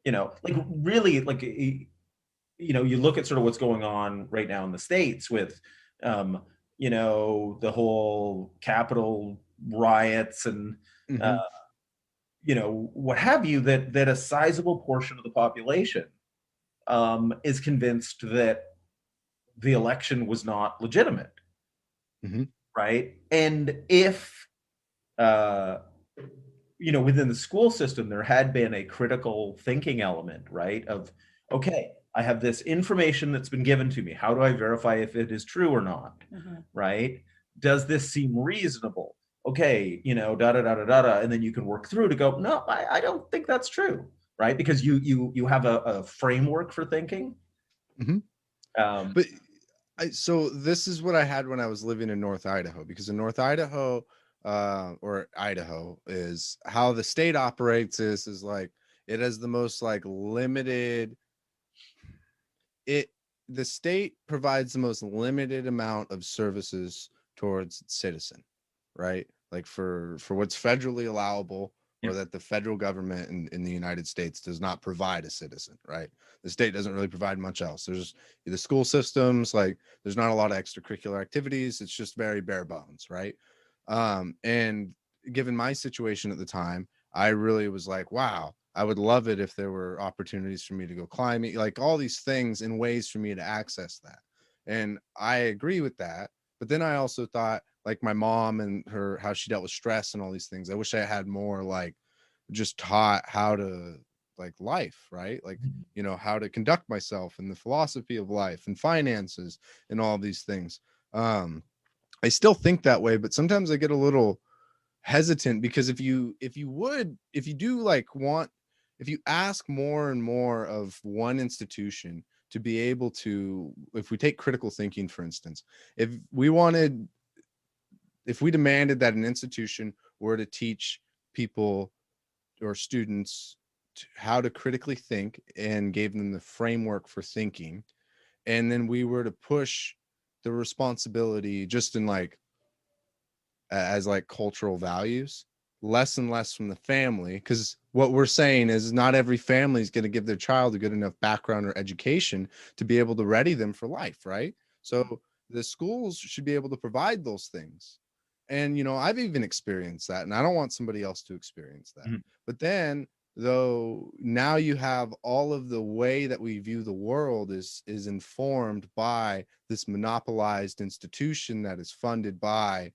like really, like you look at sort of what's going on right now in the States with the whole Capitol riots and what have you, that a sizable portion of the population is convinced that the election was not legitimate. Right. And if within the school system there had been a critical thinking element, right, of, okay, I have this information that's been given to me, how do I verify if it is true or not? Right? Does this seem reasonable? Okay, da da da da da da, and then you can work through to go, no, I don't think that's true, right? Because you have a framework for thinking. But so this is what I had when I was living in North Idaho, because in North Idaho, or Idaho, is how the state operates is like it has the most like limited. The state provides the most limited amount of services towards its citizen, right? Like for what's federally allowable, or that the federal government in the United States does not provide a citizen, right? The state doesn't really provide much else. There's the school systems, like there's not a lot of extracurricular activities. It's just very bare bones, right? And given my situation at the time, I really was like, wow, I would love it if there were opportunities for me to go climbing, like all these things and ways for me to access that. And I agree with that. But then I also thought, like my mom and how she dealt with stress and all these things, I wish I had more like just taught how to like life, right? Like, how to conduct myself and the philosophy of life and finances and all these things. I still think that way, but sometimes I get a little hesitant, because if you ask more and more of one institution to be able to, if we take critical thinking, for instance, if we demanded that an institution were to teach people or students how to critically think and gave them the framework for thinking, and then we were to push the responsibility just in like as like cultural values less and less from the family, because what we're saying is not every family is going to give their child a good enough background or education to be able to ready them for life, right? So the schools should be able to provide those things. And you know, I've even experienced that, and I don't want somebody else to experience that. But then though, now you have all of the way that we view the world is informed by this monopolized institution that is funded by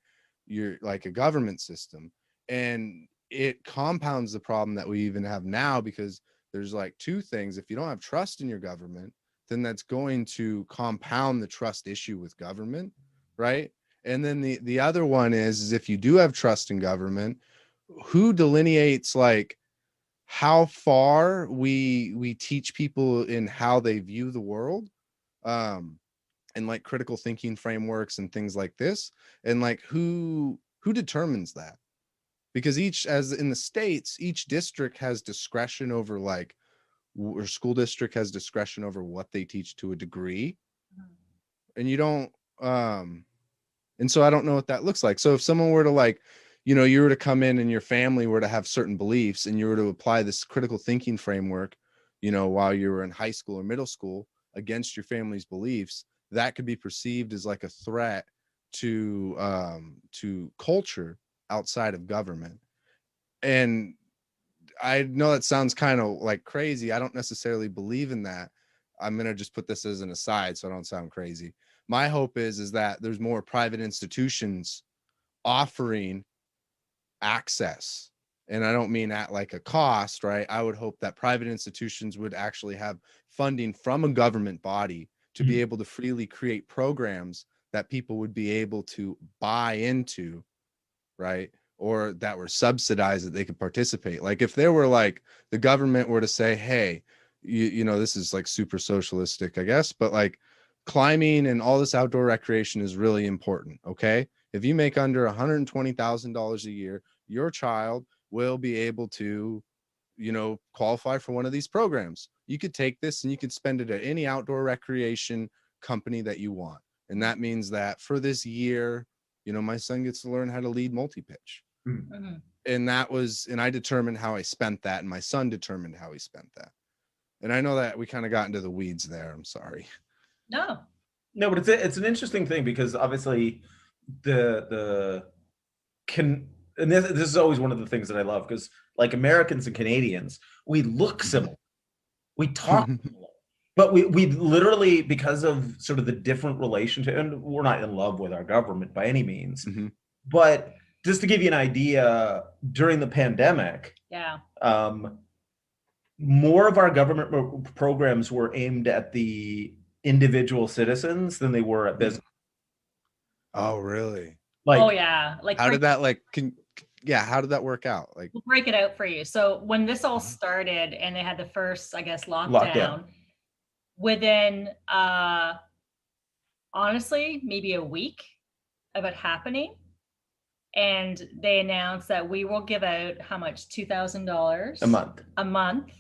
your like a government system, and it compounds the problem that we even have now, because there's like two things. If you don't have trust in your government, then that's going to compound the trust issue with government, right? And then the other one is if you do have trust in government, who delineates like how far we teach people in how they view the world, and like critical thinking frameworks and things like this, and like who determines that? Because each, as in the States, each district has discretion over like, or school district has discretion over what they teach to a degree, and you don't and so I don't know what that looks like. So if someone were to like, you know, you were to come in and your family were to have certain beliefs and you were to apply this critical thinking framework, you know, while you were in high school or middle school against your family's beliefs, that could be perceived as like a threat to culture outside of government. And I know that sounds kind of like crazy. I don't necessarily believe in that. I'm going to just put this as an aside so I don't sound crazy. My hope is that there's more private institutions offering access. And I don't mean at like a cost, right? I would hope that private institutions would actually have funding from a government body to be able to freely create programs that people would be able to buy into, right? Or that were subsidized that they could participate. Like if there were like the government were to say, hey, you know, this is like super socialistic, I guess, but like climbing and all this outdoor recreation is really important. Okay. If you make under $120,000 a year, your child will be able to, you know, qualify for one of these programs. You could take this and you could spend it at any outdoor recreation company that you want. And that means that for this year, you know, my son gets to learn how to lead multi-pitch. And that was, and I determined how I spent that, and my son determined how he spent that. And I know that we kind of got into the weeds there. I'm sorry. No, but it's an interesting thing, because obviously and this is always one of the things that I love, because like Americans and Canadians, we look similar, we talk similar, but we literally, because of sort of the different relationship, and we're not in love with our government by any means, but just to give you an idea, during the pandemic, more of our government programs were aimed at the individual citizens than they were at business. Oh, really? Like, oh yeah. Like how did that like, how did that work out? Like, we'll break it out for you. So when this all started and they had the first, I guess, lockdown. Within honestly, maybe a week of it happening, and they announced that we will give out how much? $2,000 a month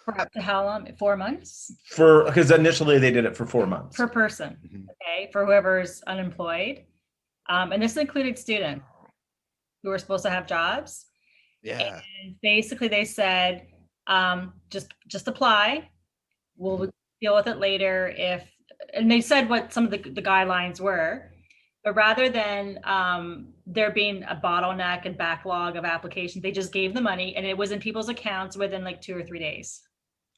for up to how long? 4 months? Because initially they did it for 4 months per person. Okay, for whoever's unemployed, and this included students who were supposed to have jobs. And basically they said, just apply. We'll deal with it later and they said what some of the guidelines were, but rather than there being a bottleneck and backlog of applications, they just gave the money and it was in people's accounts within like 2 or 3 days.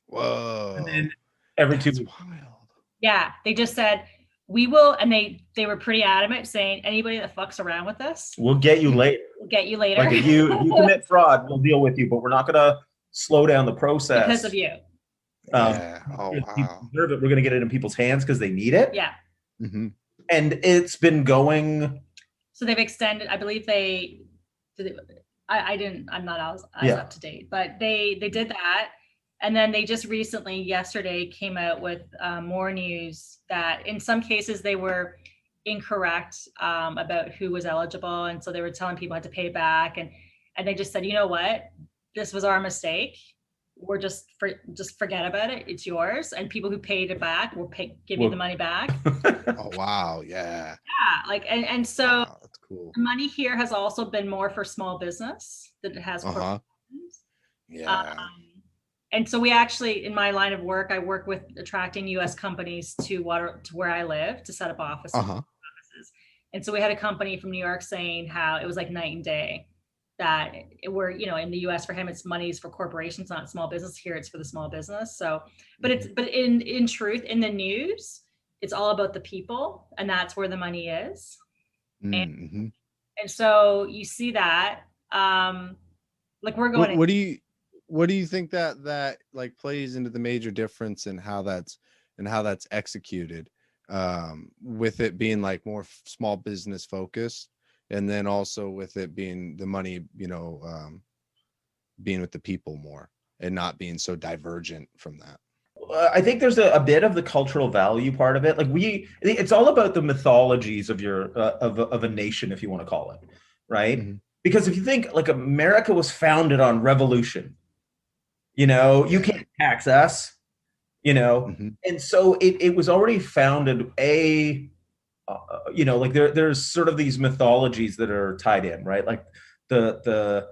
Whoa. And then every 2 weeks. Wild. Yeah, they just said, we will, and they were pretty adamant saying, anybody that fucks around with us, we'll get you later. We'll get you later. Like if you commit fraud, we'll deal with you, but we're not going to slow down the process because of you. Oh, wow. We're going to get it in people's hands because they need it. Yeah. And it's been going. So they've extended, I believe I'm not as up to date, but they did that. And then they just recently, yesterday, came out with more news that in some cases they were incorrect about who was eligible. And so they were telling people had to pay back. And they just said, you know what, this was our mistake. We're just forget about it. It's yours. And people who paid it back will give you the money back. Oh, wow. Yeah. Yeah. Like, and so wow, that's cool. money here has also been more for small business than it has corporations. Yeah. And so we actually, in my line of work, I work with attracting U.S. companies to where I live to set up offices. And so we had a company from New York saying how it was like night and day, that we're, you know, in the U.S. for him, it's money's for corporations, not small business. Here, it's for the small business. So, but in truth, in the news, it's all about the people, and that's where the money is. And so you see that, like we're going. What do you think that like plays into the major difference in how that's executed, with it being like more small business focused, and then also with it being the money, you know, being with the people more and not being so divergent from that? I think there's a bit of the cultural value part of it. Like it's all about the mythologies of your of a nation, if you want to call it, right? Because if you think like America was founded on revolution, you know, you can't tax us, you know, and so it was already founded you know, like there's sort of these mythologies that are tied in, right? Like the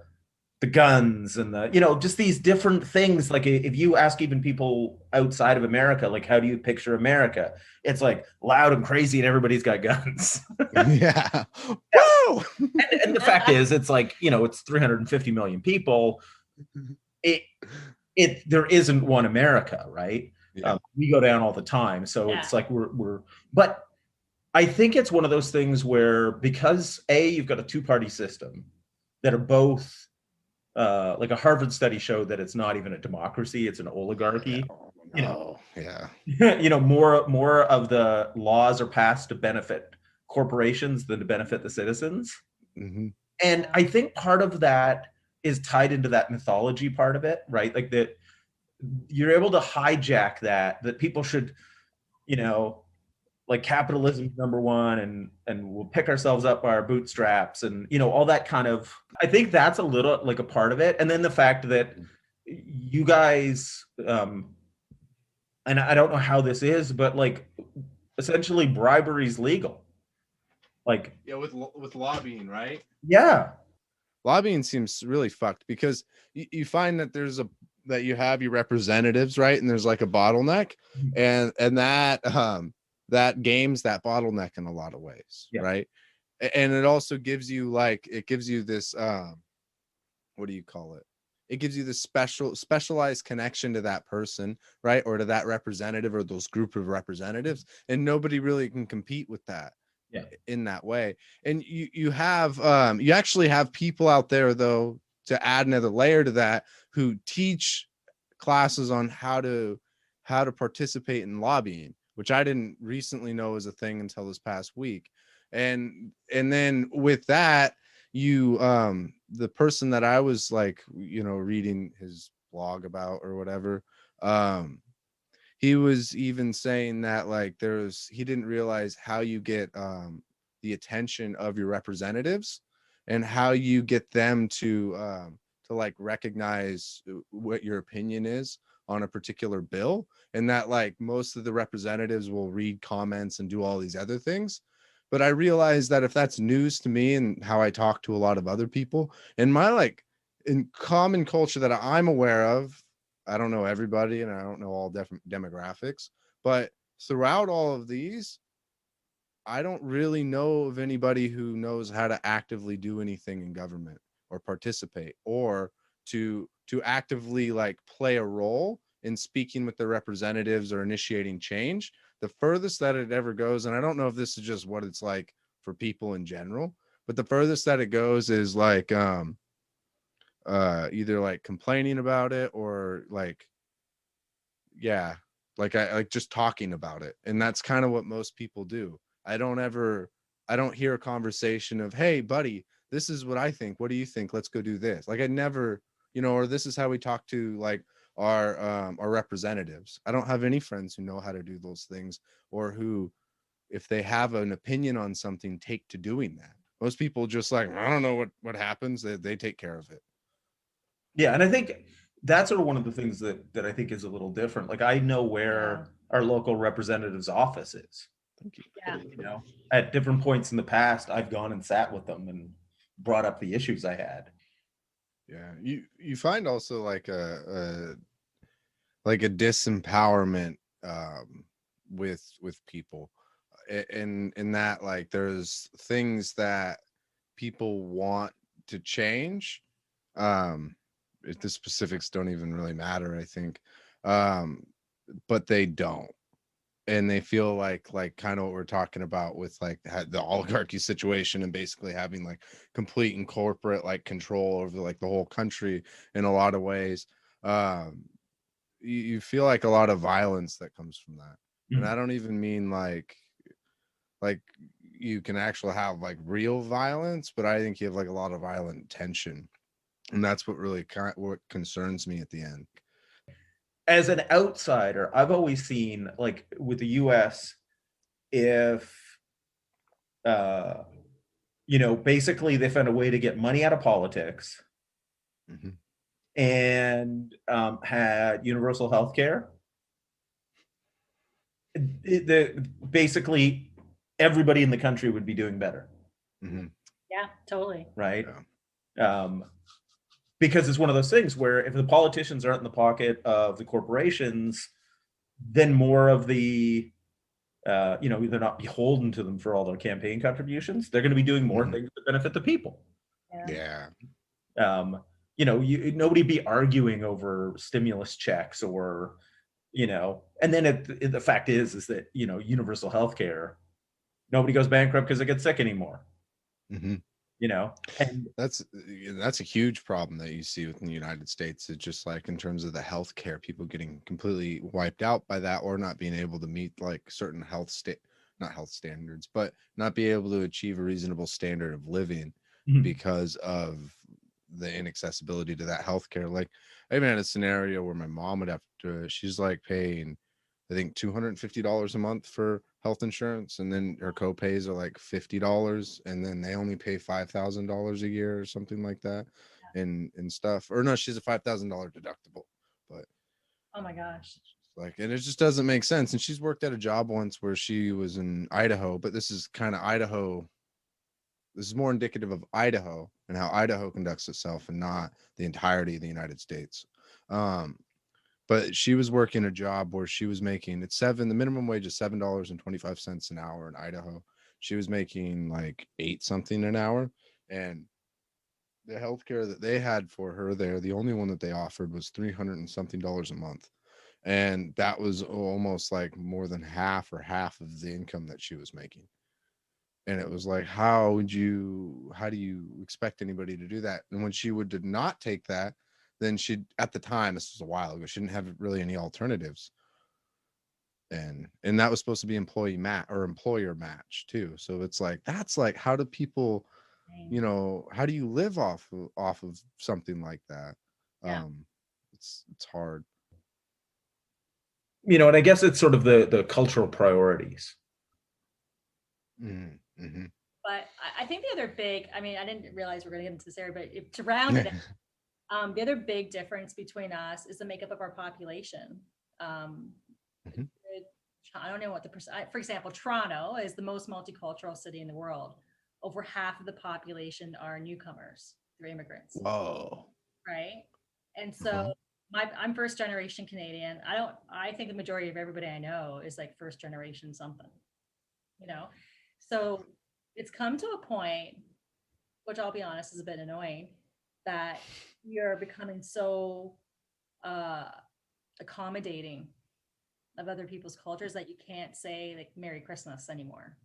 guns and the, you know, just these different things. Like if you ask even people outside of America, like, how do you picture America? It's like loud and crazy and everybody's got guns. Yeah. Woo! And the fact is, it's like, you know, it's 350 million people. There isn't one America, right? Yeah. We go down all the time. So it's like but I think it's one of those things where, because you've got a two-party system that are both, like a Harvard study showed that it's not even a democracy, it's an oligarchy. You know, you know, more of the laws are passed to benefit corporations than to benefit the citizens. And I think part of that is tied into that mythology part of it, right? Like that you're able to hijack that people should, you know, like capitalism is number one, and we'll pick ourselves up by our bootstraps, and, you know, all that kind of, I think that's a little like a part of it. And then the fact that you guys, and I don't know how this is, but like essentially bribery is legal. Like, yeah, with lobbying, right? Yeah. Lobbying seems really fucked, because you find that that you have your representatives, right? And there's like a bottleneck, and that games that bottleneck in a lot of ways, right? And it also gives you this what do you call it? It gives you this specialized connection to that person, right? Or to that representative or those group of representatives, and nobody really can compete with that in that way. And you actually have people out there, though, to add another layer to that, who teach classes on how to participate in lobbying, which I didn't recently know was a thing until this past week. And then with that, the person that I was like, you know, reading his blog about or whatever, he was even saying that like he didn't realize how you get the attention of your representatives, and how you get them to like recognize what your opinion is on a particular bill, and that like most of the representatives will read comments and do all these other things. But I realized that if that's news to me and how I talk to a lot of other people, and my like in common culture that I'm aware of, I don't know everybody and I don't know all different demographics, but throughout all of these, I don't really know of anybody who knows how to actively do anything in government or participate, or to actively like play a role in speaking with their representatives or initiating change. The furthest that it ever goes, and I don't know if this is just what it's like for people in general, but the furthest that it goes is like either like complaining about it, or like I like just talking about it. And that's kind of what most people do. I don't hear a conversation of, hey buddy, this is what I think, what do you think, let's go do this. Like I never, you know, or this is how we talk to like our representatives. I don't have any friends who know how to do those things, or who if they have an opinion on something, take to doing that. Most people just like, I don't know what happens. They take care of it. Yeah, and I think that's sort of one of the things that I think is a little different. Like I know where our local representative's office is. Thank you. Yeah. You know, at different points in the past, I've gone and sat with them and brought up the issues I had. Yeah, you find also like a disempowerment with people, in that like there's things that people want to change. The specifics don't even really matter, I think, but they don't. And they feel like kind of what we're talking about with like the oligarchy situation, and basically having like complete and corporate like control over like the whole country in a lot of ways. You feel like a lot of violence that comes from that. And I don't even mean like you can actually have like real violence, but I think you have like a lot of violent tension, and that's what really what concerns me at the end. As an outsider, I've always seen like with the US, if you know, basically they found a way to get money out of politics and had universal health care, basically everybody in the country would be doing better. Yeah, totally. Right. Because it's one of those things where if the politicians aren't in the pocket of the corporations, then more of the, you know, they're not beholden to them for all their campaign contributions. They're going to be doing more things that benefit the people. Yeah. You know, nobody be arguing over stimulus checks or, you know, and then the fact is that, you know, universal health care, nobody goes bankrupt because they get sick anymore. You know, and that's a huge problem that you see within the United States. It's just like in terms of the healthcare, people getting completely wiped out by that, or not being able to meet like certain not health standards, but not be able to achieve a reasonable standard of living because of the inaccessibility to that healthcare. Like I even had a scenario where my mom would have to, she's like paying, I think $250 a month for health insurance, and then her co-pays are like $50, and then they only pay $5,000 a year or something like that, and stuff. Or no, she's a $5,000 deductible, but oh my gosh, like, and it just doesn't make sense. And she's worked at a job once where she was in Idaho, but this is kind of Idaho. This is more indicative of Idaho and how Idaho conducts itself, and not the entirety of the United States. But she was working a job where she was making the minimum wage is $7.25 an hour in Idaho. She was making like $8 something an hour. And the healthcare that they had for her there, the only one that they offered was $300 and something a month. And that was almost like more than half of the income that she was making. And it was like, how do you expect anybody to do that? And when she did not take that, then at the time, this was a while ago, she didn't have really any alternatives. And that was supposed to be employer match too. So it's like, that's like, how do people, you know, how do you live off of something like that? It's hard. You know, and I guess it's sort of the cultural priorities. But I think the other big, I mean, I didn't realize we're going to get into this area, but to round it, the other big difference between us is the makeup of our population. I don't know what for example, Toronto is the most multicultural city in the world. Over half of the population are newcomers. They're immigrants. Whoa. Right. And so I'm first generation Canadian. I think the majority of everybody I know is like first generation something, you know? So it's come to a point, which I'll be honest is a bit annoying, that you're becoming so accommodating of other people's cultures that you can't say like Merry Christmas anymore.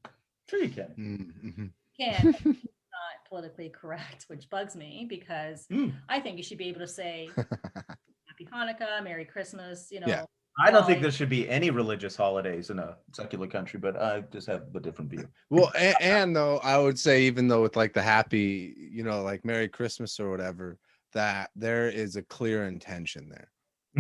Sure you can. Can not politically correct, which bugs me, because I think you should be able to say Happy Hanukkah, Merry Christmas, you know. Yeah. I don't think there should be any religious holidays in a secular country, but I just have a different view. Well, and though I would say, even though with like the happy, you know, like Merry Christmas or whatever, that there is a clear intention there.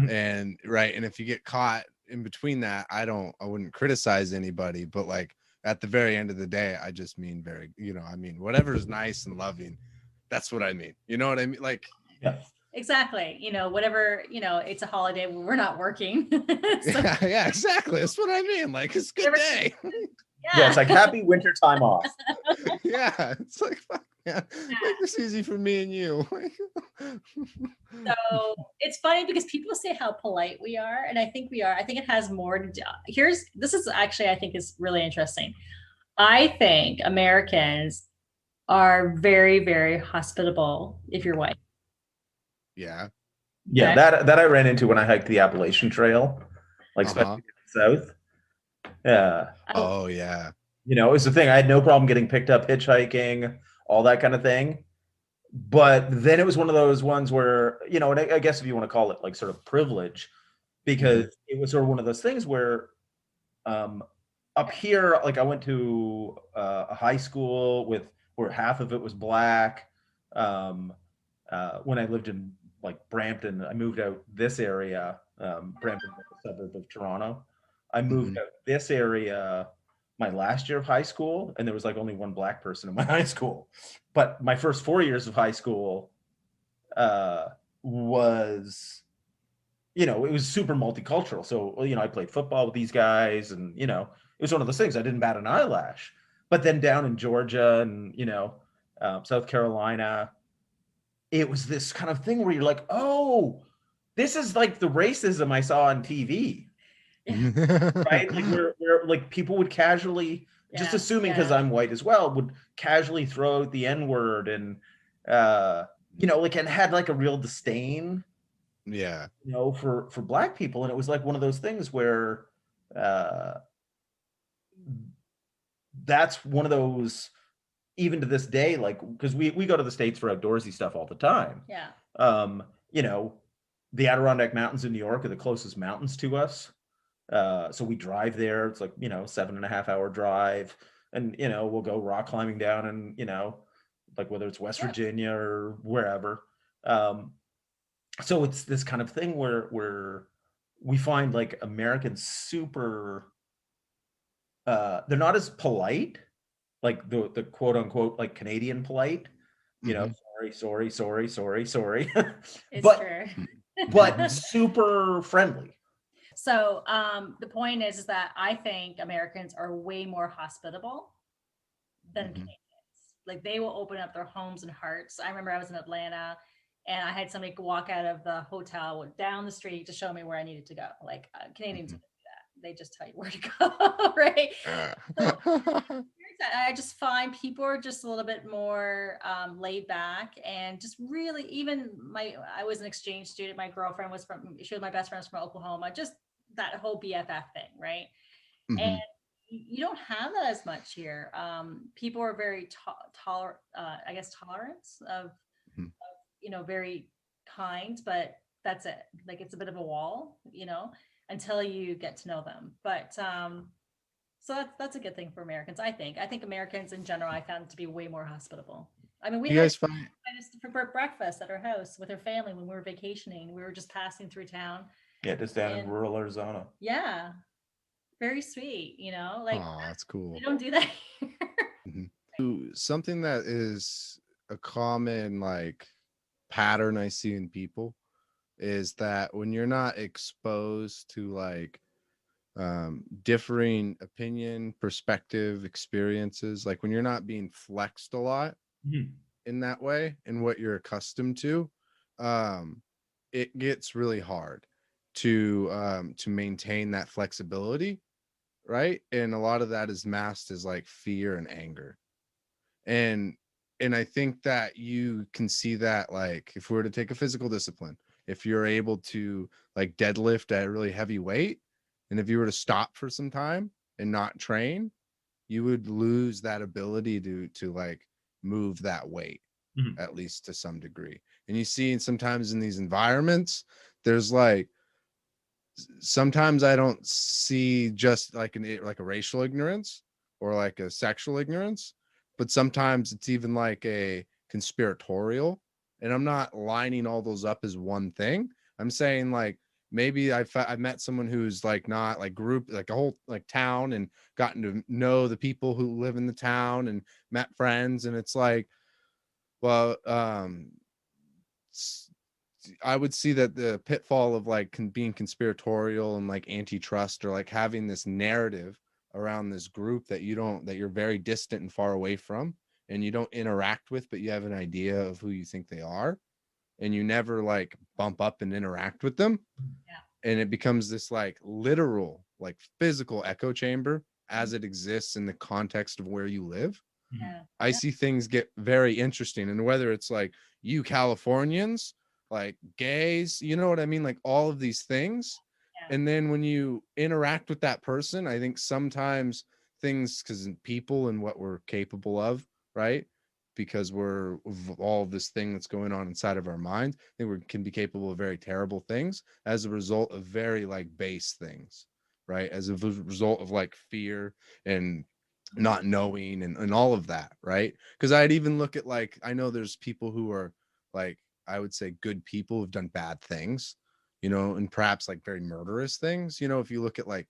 And right. And if you get caught in between that, I wouldn't criticize anybody, but like at the very end of the day, I just mean very, I mean, whatever is nice and loving, that's what I mean. You know what I mean? Like, Yeah. Exactly. Whatever, it's a holiday when we're not working. yeah, exactly. That's what I mean. Like, it's a good day. Yeah, it's like happy winter time off. Yeah, it's like, fuck, yeah, make this easy for me and you. So it's funny because people say how polite we are, and I think we are. I think it has more to do. This is actually, I think, is really interesting. I think Americans are very, very hospitable if you're white. Yeah. Yeah, Okay. that I ran into when I hiked the Appalachian Trail, like especially in the south. Yeah. Oh yeah. It's the thing. I had no problem getting picked up hitchhiking, all that kind of thing. But then it was one of those ones where, and I guess if you want to call it like sort of privilege, because it was sort of one of those things where up here, like I went to a high school where half of it was black. When I lived in like Brampton, I moved out this area. Brampton, a suburb of Toronto. I moved out this area my last year of high school, and there was like only one black person in my high school. But my first 4 years of high school was, it was super multicultural. So, I played football with these guys, and it was one of those things. I didn't bat an eyelash. But then down in Georgia and South Carolina, it was this kind of thing where you're like, oh, this is like the racism I saw on TV, right? Like where like people would casually, just assuming because I'm white as well, would casually throw out the N-word and like, and had like a real disdain, for black people. And it was like one of those things where that's one of those, even to this day, like, because we go to the States for outdoorsy stuff all the time. Yeah. The Adirondack Mountains in New York are the closest mountains to us. So we drive there. It's like, 7.5 hour drive. And, we'll go rock climbing down and, like whether it's West Virginia or wherever. So it's this kind of thing where we find like Americans super, they're not as polite, like the quote unquote, like Canadian polite, sorry. It's but, true. but super friendly. So the point is that I think Americans are way more hospitable than Canadians. Like they will open up their homes and hearts. I remember I was in Atlanta and I had somebody walk out of the hotel down the street to show me where I needed to go. Like Canadians don't do that. They just tell you where to go, right? So, I just find people are just a little bit more laid back and just really, even I was an exchange student. My girlfriend she was my best friend from Oklahoma, just that whole BFF thing. Right. And you don't have that as much here. People are very tolerant of, very kind, but that's it. Like it's a bit of a wall, until you get to know them. But so that's a good thing for Americans. I think Americans in general, I found to be way more hospitable. I mean, we had for breakfast at our house with our family when we were vacationing. We were just passing through town. Yeah, just down in rural Arizona. Yeah, very sweet. Like oh, that's cool. We don't do that here. Something that is a common like pattern I see in people is that when you're not exposed to like differing opinion, perspective, experiences, like when you're not being flexed a lot in that way and what you're accustomed to, it gets really hard to maintain that flexibility, right? And a lot of that is masked as like fear and anger. And I think that you can see that, like if we were to take a physical discipline, if you're able to like deadlift at a really heavy weight, and if you were to stop for some time and not train, you would lose that ability to like move that weight, at least to some degree. And you see sometimes in these environments, there's like, sometimes I don't see just like a racial ignorance or like a sexual ignorance, but sometimes it's even like a conspiratorial. And I'm not lining all those up as one thing. I'm saying like maybe I've met someone who's like not like group, like a whole like town, and gotten to know the people who live in the town and met friends. And it's like, well, I would see that the pitfall of like being conspiratorial and like antitrust, or like having this narrative around this group that you're very distant and far away from, and you don't interact with, but you have an idea of who you think they are, and you never like bump up and interact with them. Yeah. And it becomes this like literal, like physical echo chamber as it exists in the context of where you live. Yeah. I see things get very interesting. And whether it's like you Californians, like gays, you know what I mean? Like all of these things. Yeah. And then when you interact with that person, I think sometimes things, because people and what we're capable of, right? Because we're all of this thing that's going on inside of our minds, I think we can be capable of very terrible things as a result of very like base things, right? As a result of like fear and not knowing and all of that, right? Because I'd even look at like, I know there's people who are like, I would say good people who've done bad things, you know, and perhaps like very murderous things. You know, if you look at like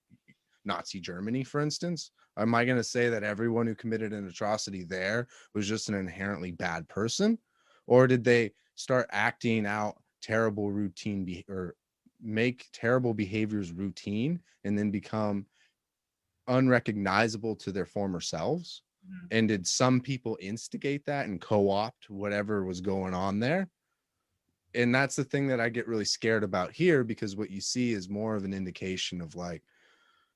Nazi Germany, for instance, am I going to say that everyone who committed an atrocity there was just an inherently bad person? Or did they start acting out terrible routine or make terrible behaviors routine and then become unrecognizable to their former selves? Mm-hmm. And did some people instigate that and co-opt whatever was going on there? And that's the thing that I get really scared about here, because what you see is more of an indication of like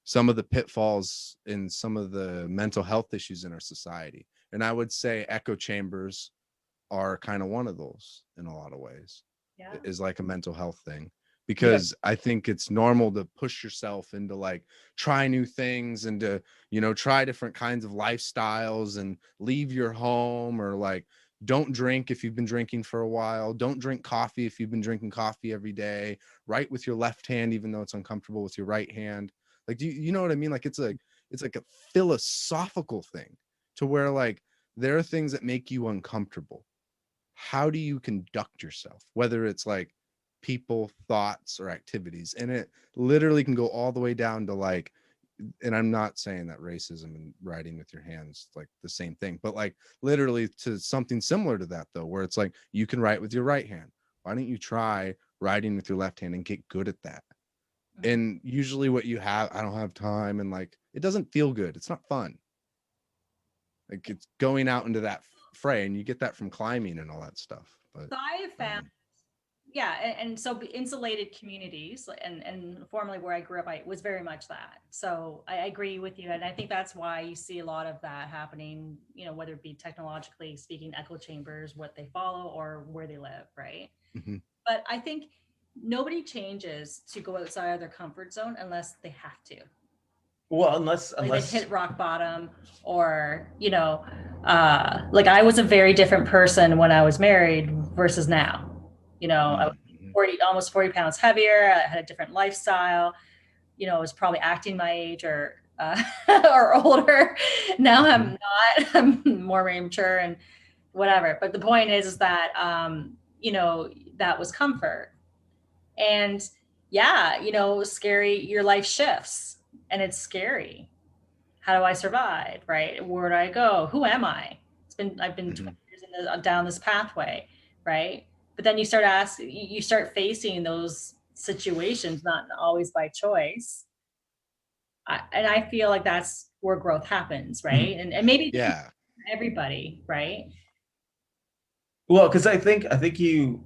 some of the pitfalls in some of the mental health issues in our society. And I would say echo chambers are kind of one of those in a lot of ways. Yeah. Is like a mental health thing. Because I think it's normal to push yourself into like try new things and to, you know, try different kinds of lifestyles and leave your home, or like don't drink if you've been drinking for a while. Don't drink coffee if you've been drinking coffee every day. Write with your left hand, even though it's uncomfortable with your right hand. Like, do you know what I mean? Like it's like a philosophical thing to where like there are things that make you uncomfortable. How do you conduct yourself? Whether it's like people, thoughts, or activities. And it literally can go all the way down to like, and I'm not saying that racism and writing with your hands like the same thing, but like literally to something similar to that though, where it's like you can write with your right hand. Why don't you try writing with your left hand and get good at that? And usually what you have, I don't have time, and like it doesn't feel good. It's not fun. Like it's going out into that fray, and you get that from climbing and all that stuff. But so I have found and so insulated communities, and formerly where I grew up, I was very much that. So I agree with you. And I think that's why you see a lot of that happening, you know, whether it be technologically speaking, echo chambers, what they follow or where they live. Right. Mm-hmm. But I think nobody changes to go outside of their comfort zone unless they have to. Well, unless they've hit rock bottom, or, you know, like I was a very different person when I was married versus now. You know, I was almost 40 pounds heavier. I had a different lifestyle. You know, I was probably acting my age or or older. Now I'm not. I'm more mature and whatever. But the point is that, you know, that was comfort. And yeah, you know, scary. Your life shifts and it's scary. How do I survive? Right? Where do I go? Who am I? I've been 20 years down this pathway, right? But then you start facing those situations, not always by choice. And I feel like that's where growth happens, right? And maybe everybody, right? Well, because I think you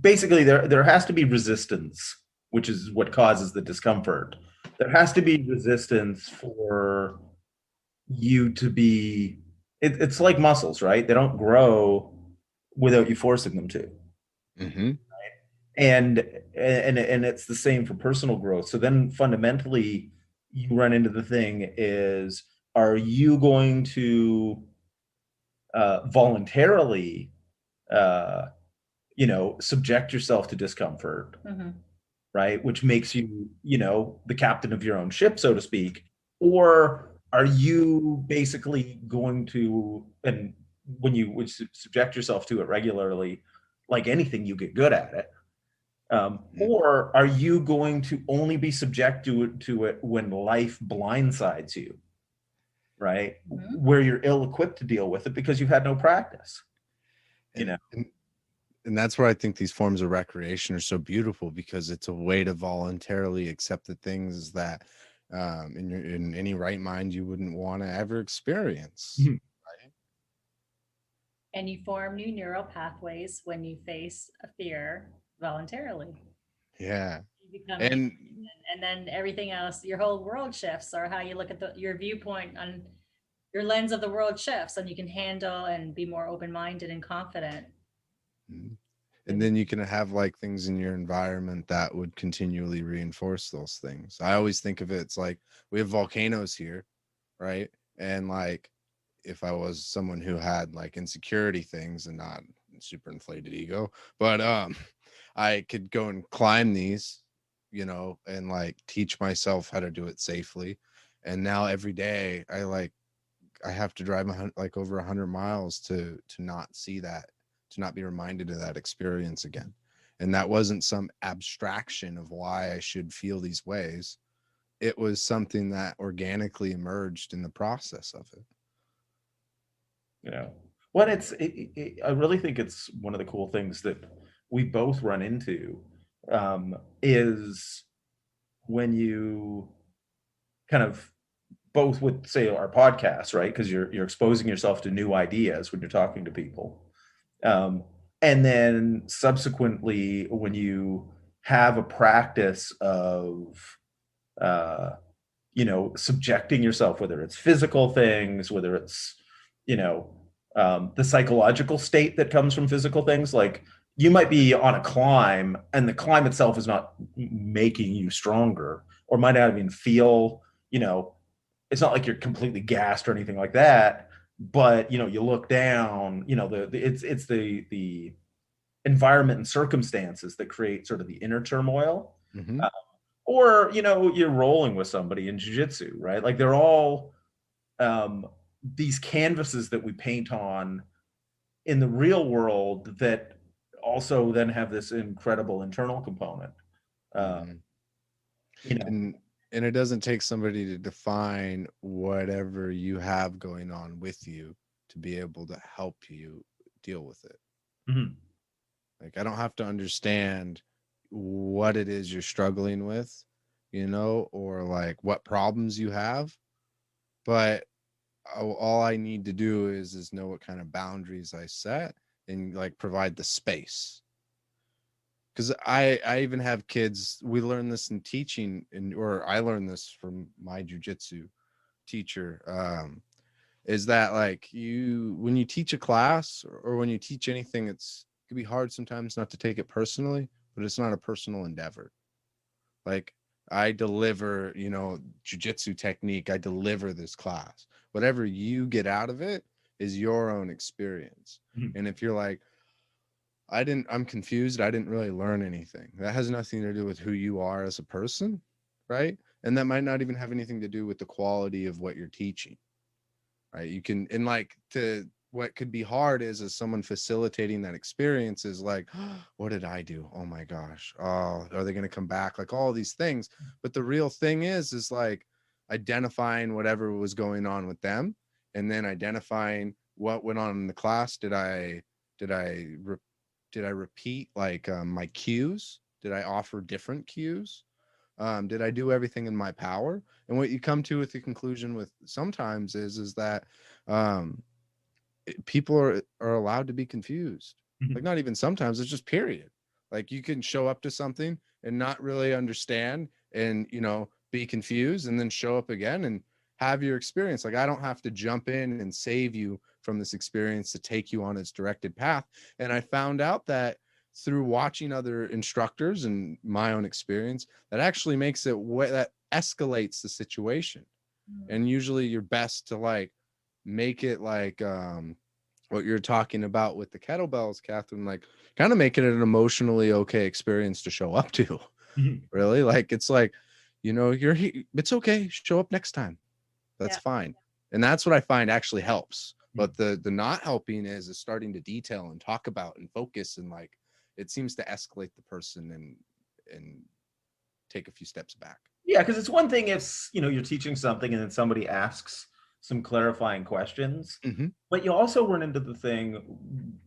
basically there has to be resistance, which is what causes the discomfort. There has to be resistance for you to be. It's like muscles, right? They don't grow without you forcing them to. Mm-hmm. And it's the same for personal growth. So then fundamentally you run into the thing is, are you going to voluntarily you know, subject yourself to discomfort, right? Which makes you, you know, the captain of your own ship, so to speak. Or are you basically going to, and when you would subject yourself to it regularly, like anything, you get good at it. Or are you going to only be subject to it when life blindsides you, right? Where you're ill-equipped to deal with it because you've had no practice, you know? And that's where I think these forms of recreation are so beautiful, because it's a way to voluntarily accept the things that in any right mind you wouldn't want to ever experience. Mhm. Right? And you form new neural pathways when you face a fear voluntarily. Yeah. You become And and then everything else, your whole world shifts, or how you look at your viewpoint on your lens of the world shifts, and you can handle and be more open-minded and confident. and then you can have like things in your environment that would continually reinforce those things. I always think of it, it's like we have volcanoes here, right? And like if I was someone who had like insecurity things and not super inflated ego, but I could go and climb these, you know, and like teach myself how to do it safely. And now every day I have to drive like over 100 miles to not see that, to not be reminded of that experience again. And that wasn't some abstraction of why I should feel these ways. It was something that organically emerged in the process of it. You know, well, I really think it's one of the cool things that we both run into, is when you kind of both with, say, our podcast, right? Because you're exposing yourself to new ideas when you're talking to people, and then subsequently when you have a practice of uh, subjecting yourself, whether it's physical things, whether it's, the psychological state that comes from physical things. Like you might be on a climb and the climb itself is not making you stronger, or might not even feel, it's not like you're completely gassed or anything like that. But, you look down, it's the environment and circumstances that create sort of the inner turmoil. Mm-hmm. Or you're rolling with somebody in jiu-jitsu, right? Like they're all these canvases that we paint on in the real world that also then have this incredible internal component. Mm-hmm. you know And it doesn't take somebody to define whatever you have going on with you to be able to help you deal with it. Mhm. Like I don't have to understand what it is you're struggling with, you know, or like what problems you have, but all I need to do is know what kind of boundaries I set and like provide the space. Because I even have kids, we learn this in teaching, or I learned this from my jujitsu teacher, is that like when you teach a class, or when you teach anything, it can be hard sometimes not to take it personally, but it's not a personal endeavor. Like I deliver, jujitsu technique, I deliver this class. Whatever you get out of it is your own experience. Mhm. And if you're like, I'm confused, I didn't really learn anything, that has nothing to do with who you are as a person, right? And that might not even have anything to do with the quality of what you're teaching, right? You can, and like, to what could be hard is as someone facilitating that experience is like, oh, what did I do? Oh my gosh. Oh, are they going to come back? Like all these things. But the real thing is like identifying whatever was going on with them, and then identifying what went on in the class. Did I repeat like my cues? Did I offer different cues? Did I do everything in my power? And what you come to with the conclusion with sometimes is that um, people are allowed to be confused. Mhm. Like not even sometimes, it's just period. Like you can show up to something and not really understand, and be confused, and then show up again and have your experience. Like I don't have to jump in and save you from this experience to take you on its directed path. And I found out that through watching other instructors and my own experience, that actually makes it that escalates the situation. And usually you're best to like make it like what you're talking about with the kettlebells, Catherine, like kind of making it an emotionally okay experience to show up to. Mhm. Really, like it's like, it's okay, show up next time, that's fine. And that's what I find actually helps. But the not helping is starting to detail and talk about and focus and like it seems to escalate the person and take a few steps back. Yeah, because it's one thing if you're teaching something and then somebody asks some clarifying questions, but you also run into the thing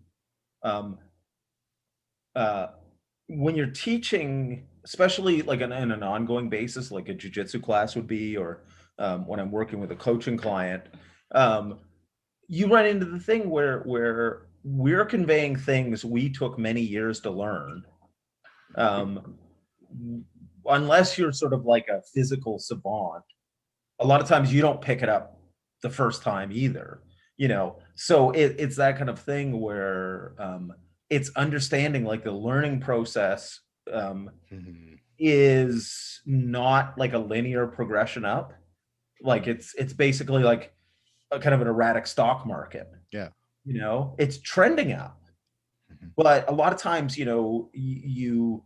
when you're teaching, especially like in an ongoing basis, like a jujitsu class would be, or when I'm working with a coaching client, you run into the thing where we're conveying things we took many years to learn. Unless you're sort of like a physical savant, a lot of times you don't pick it up the first time either, so it's that kind of thing where it's understanding like the learning process is not like a linear progression up. Like it's basically like a kind of an erratic stock market. Yeah. It's trending up. But a lot of times, you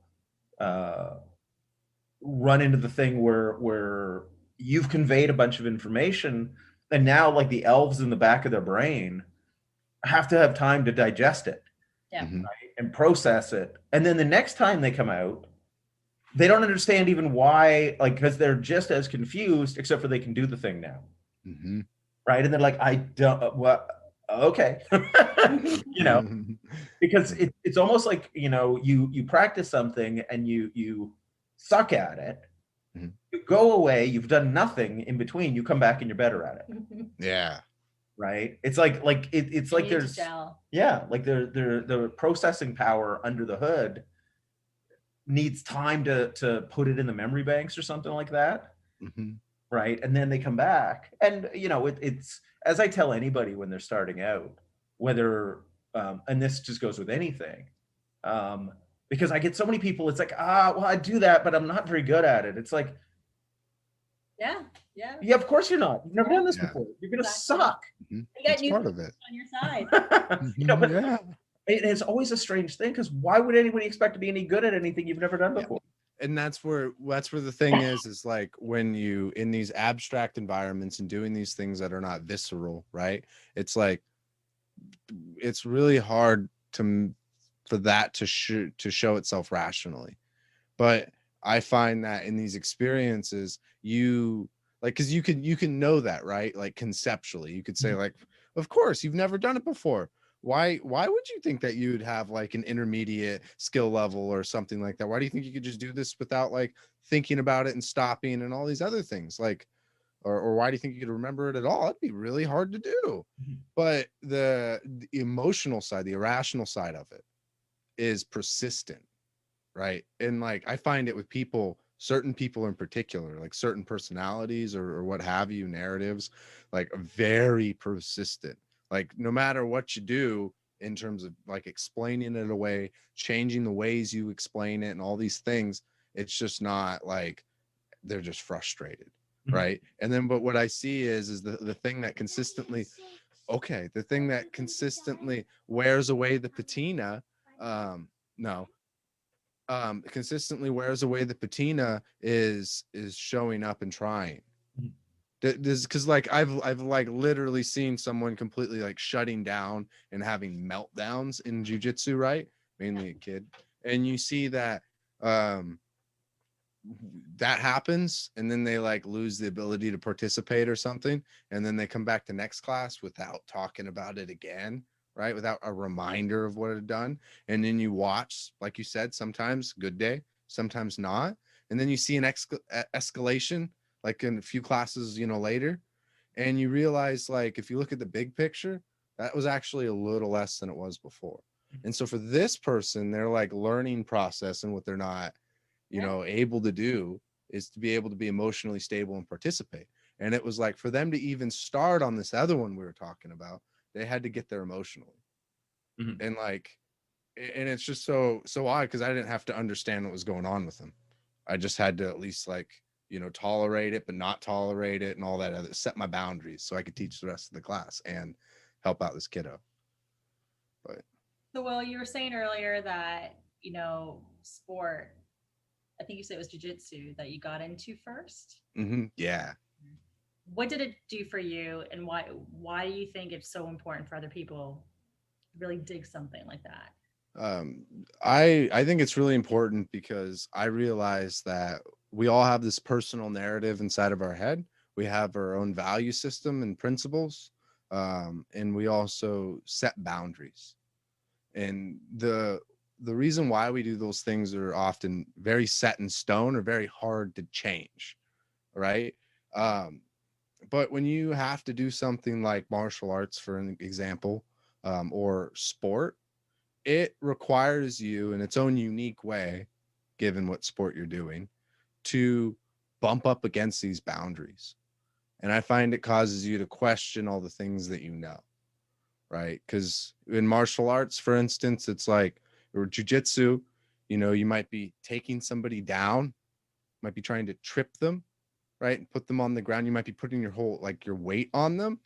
run into the thing where you've conveyed a bunch of information, and now like the elves in the back of their brain have to have time to digest it. Yeah. Right? And process it. And then the next time they come out, they don't understand even why, like, because they're just as confused, except for they can do the thing now. Right. And they're like, I don't, what? Okay. Because it's almost like, you practice something and you suck at it. You go away, you've done nothing in between, you come back and you're better at it. Yeah. Right. It's like it's like there's like the processing power under the hood needs time to put it in the memory banks or something like that. Right. And then they come back. And it's, as I tell anybody when they're starting out, whether and this just goes with anything, because I get so many people, it's like, well, I do that, but I'm not very good at it. It's like, yeah, of course you're not. You've never done this before. You're gonna suck. You got That's part of it on your side. But it's always a strange thing, because why would anybody expect to be any good at anything you've never done before? And that's where the thing is like when you in these abstract environments and doing these things that are not visceral, right? It's like it's really hard for that to show itself rationally. But I find that in these experiences, you like, because you can know that, right? Like conceptually, you could say like, of course, you've never done it before. Why would you think that you'd have like an intermediate skill level or something like that? Why do you think you could just do this without like thinking about it and stopping and all these other things? Like, or why do you think you could remember it at all? It'd be really hard to do. But the emotional side, the irrational side of it is persistent, right? And like I find it with people, certain people in particular, like certain personalities or what have you, narratives, like very persistent. Like no matter what you do in terms of like explaining it away, changing the ways you explain it and all these things, it's just not like they're just frustrated, right? And then but what I see is the thing that consistently wears away the patina, consistently wears away the patina is showing up and trying. This because like I've like literally seen someone completely like shutting down and having meltdowns in jiu-jitsu, right? Mainly a kid. And you see that that happens, and then they like lose the ability to participate or something, and then they come back to next class without talking about it again, right? Without a reminder of what it had done. And then you watch, like you said, sometimes good day, sometimes not. And then you see an escalation like in a few classes, later. And you realize like, if you look at the big picture, that was actually a little less than it was before. And so for this person, their like learning process and what they're not, able to do is to be able to be emotionally stable and participate. And it was like, for them to even start on this other one we were talking about, they had to get there emotionally. And like, and it's just so odd because I didn't have to understand what was going on with them. I just had to at least like, tolerate it, but not tolerate it and all that other, set my boundaries so I could teach the rest of the class and help out this kiddo. But so, Will, you were saying earlier that, sport, I think you said it was jiu-jitsu that you got into first. Yeah. What did it do for you, and why do you think it's so important for other people to really dig something like that? I think it's really important because I realize that we all have this personal narrative inside of our head. We have our own value system and principles, and we also set boundaries. And the reason why we do those things are often very set in stone or very hard to change, right? Um, but when you have to do something like martial arts, for an example, or sport, it requires you in its own unique way, given what sport you're doing, to bump up against these boundaries. And I find it causes you to question all the things that you know, right? Because in martial arts, for instance, it's like, or jujitsu, you might be taking somebody down, might be trying to trip them, right? And put them on the ground. You might be putting your whole, like your weight on them,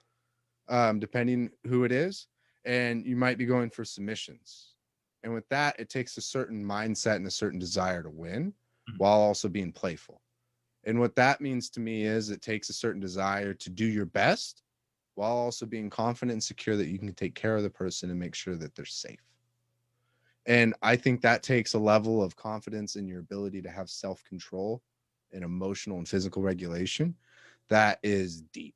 depending who it is. And you might be going for submissions. And with that, it takes a certain mindset and a certain desire to win while also being playful. And what that means to me is it takes a certain desire to do your best while also being confident and secure that you can take care of the person and make sure that they're safe. And I think that takes a level of confidence in your ability to have self-control and emotional and physical regulation that is deep.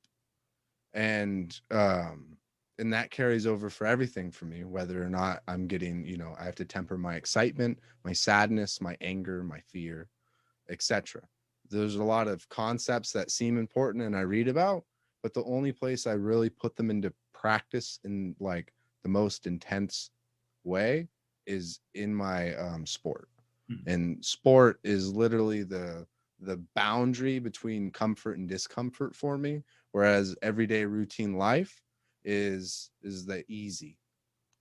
And that carries over for everything for me, whether or not I'm getting, I have to temper my excitement, my sadness, my anger, my fear, etc. There's a lot of concepts that seem important and I read about, but the only place I really put them into practice in like the most intense way is in my sport. And sport is literally the boundary between comfort and discomfort for me, whereas everyday routine life is the easy,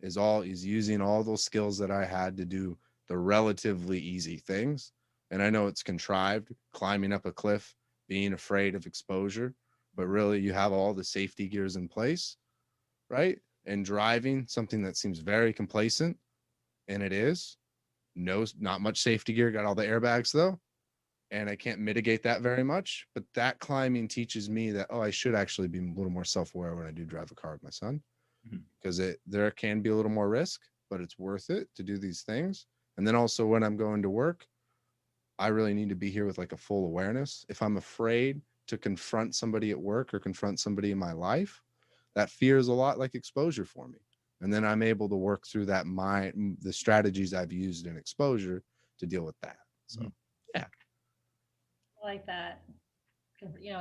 is using all those skills that I had to do the relatively easy things. And I know it's contrived, climbing up a cliff, being afraid of exposure, but really you have all the safety gears in place, right? And driving, something that seems very complacent, and it is. No, not much safety gear, got all the airbags though, and I can't mitigate that very much. But that climbing teaches me that, I should actually be a little more self-aware when I do drive a car with my son, because there can be a little more risk, but it's worth it to do these things. And then also when I'm going to work, I really need to be here with like a full awareness. If I'm afraid to confront somebody at work or confront somebody in my life, that fear is a lot like exposure for me. And then I'm able to work through that the strategies I've used in exposure to deal with that. So, yeah. I like that.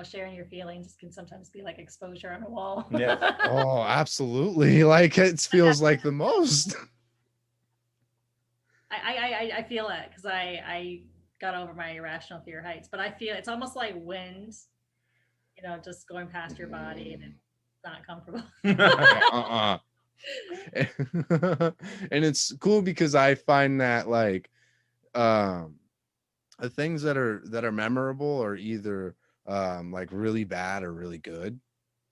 Sharing your feelings can sometimes be like exposure on a wall. Yeah. Oh, absolutely. Like it feels like the most. I feel it because I got over my irrational fear of heights, but I feel it's almost like wind, just going past your body and it's not comfortable. And it's cool because I find that like the things that are memorable are either like really bad or really good,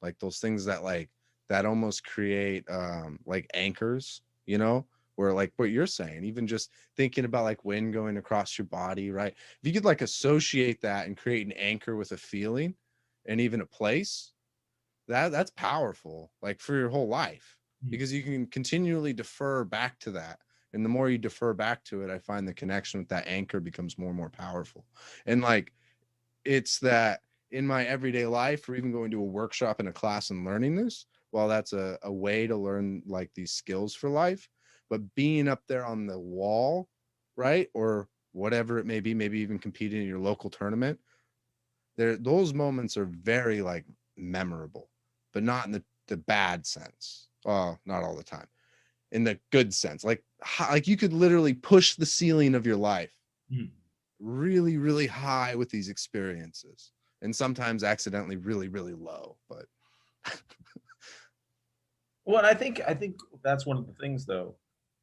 like those things that almost create like anchors, where like what you're saying, even just thinking about like wind going across your body, right? If you could like associate that and create an anchor with a feeling and even a place, that's powerful, like for your whole life, because you can continually defer back to that. And the more you defer back to it, I find the connection with that anchor becomes more and more powerful. And like, it's that in my everyday life, or even going to a workshop in a class and learning this, while that's a way to learn like these skills for life, but being up there on the wall, right? Or whatever it may be, maybe even competing in your local tournament, those moments are very like memorable, but not in the bad sense. Well, not all the time. In the good sense, like you could literally push the ceiling of your life really, really high with these experiences, and sometimes accidentally really, really low. But Well, I think that's one of the things, though,